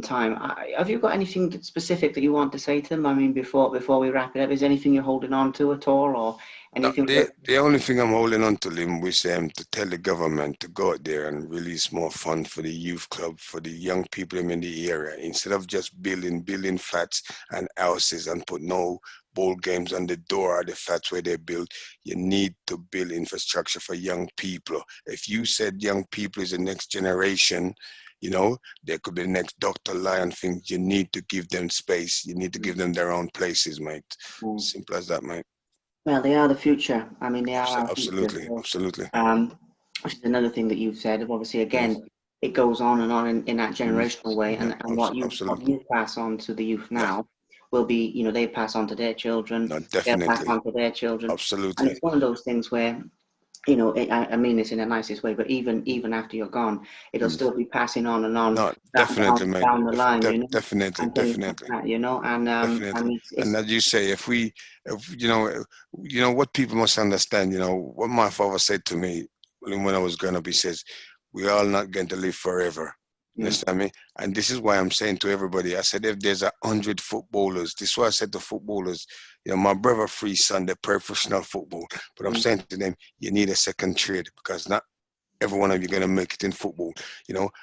time, have you got anything specific that you want to say to them? I mean, before we wrap it up, is there anything you're holding on to at all, or No, anything that? the only thing I'm holding on to, Lim, was to tell the government to go out there and release more funds for the youth club, for the young people in the area, instead of just building flats and houses and put no ball games on the door or the flats where they build. You need to build infrastructure for young people. If you said young people is the next generation, you know, they could be the next Dr. Lion things. You need to give them space. You need to give them their own places, mate. Mm. Simple as that, mate. Well, they are the future. I mean, they are our future. Absolutely, So, absolutely. um, which is another thing that you've said. Obviously, Yes. again, it goes on in that Mm. generational way, Yeah, and what absolutely. you pass on to the youth Yeah. now will be, they pass on to their children, No, they'll pass definitely. on to their children, and Absolutely. it's one of those things where I mean this in the nicest way, but even after you're gone, it'll Mm. still be passing on and on No, down definitely, mate. down the line, Definitely, and things like definitely, that, and definitely. And it's as you say, if what people must understand, what my father said to me when I was growing up, he says, "We all not going to live forever." You mm, understand me? And this is why I'm saying to everybody, I said, if there's 100 footballers, this is why I said to footballers, my brother free son, they professional football. But I'm mm, saying to them, you need a second trade because not every one of you gonna make it in football.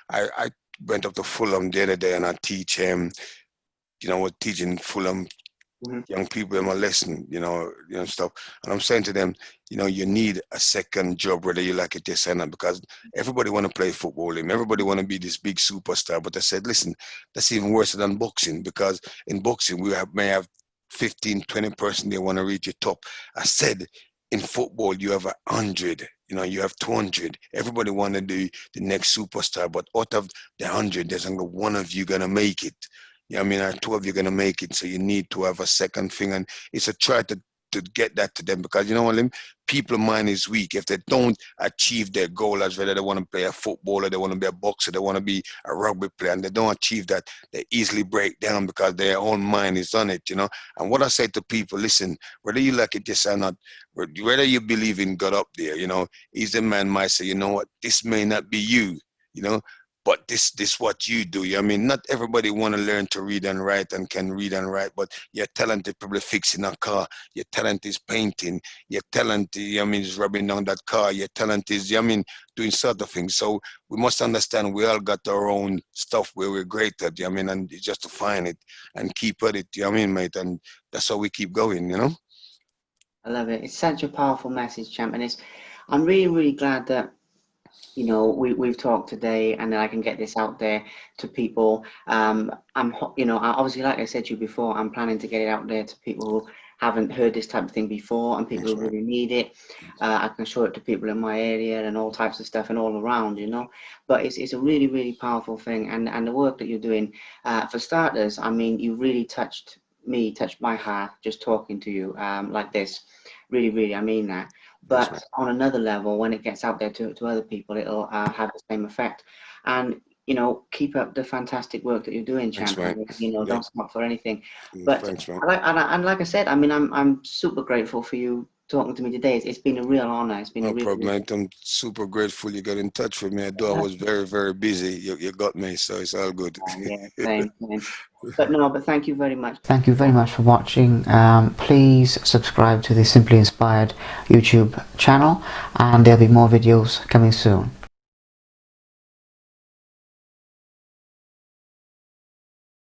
I went up to Fulham the other day and I teach what teaching Fulham mhm, young people in my lesson, stuff. And I'm saying to them, you need a second job whether you like it yes or not, because everybody want to play football and everybody want to be this big superstar. But I said, listen, that's even worse than boxing, because in boxing may have 15, 20% they want to reach the top. I said in football you have 100, you have 200. Everybody want to do the next superstar, but out of the 100, there's only one of you gonna make it. Yeah, I mean, two of you are gonna make it, so you need to have a second thing, and it's a try to get that to them, because you know what, Lim? People mind is weak. If they don't achieve their goal, as whether they want to play a footballer, they want to be a boxer, they want to be a rugby player, and they don't achieve that, they easily break down because their own mind is on it. And what I say to people, listen, whether you like it yes or not, whether you believe in God up there, is the man might say, you know what, this may not be you know, but this what you do. I mean, not everybody want to learn to read and write and can read and write, but your talent is probably fixing a car, your talent is painting, your talent, is rubbing down that car, your talent is, doing sort of things. So we must understand we all got our own stuff where we're great at, and it's just to find it and keep at it, mate, and that's how we keep going. I love it. It's such a powerful message, champ, and I'm really really glad that we've talked today, and that I can get this out there to people. Obviously, like I said to you before, I'm planning to get it out there to people who haven't heard this type of thing before, and people Thanks, who man. really need it. I can show it to people in my area and all types of stuff and all around. But it's a really really powerful thing, and the work that you're doing. For starters, I mean, you really touched my heart just talking to you like this. Really, really, I mean that. Thanks, man. But on another level, when it gets out there to other people, it'll have the same effect. And keep up the fantastic work that you're doing, Thanks, champ. I mate. mean, Yeah. don't stop for anything. But Thanks, man. and like I said, I mean, I'm super grateful for you talking to me today. It's been a real honor. It's been a No real. problem, man. I'm super grateful you got in touch with me. Although I was very, very busy, you got me, so it's all good. Yeah, same. But no, but thank you very much. Thank you very much for watching. Please subscribe to the Simply Inspired YouTube channel, and there'll be more videos coming soon.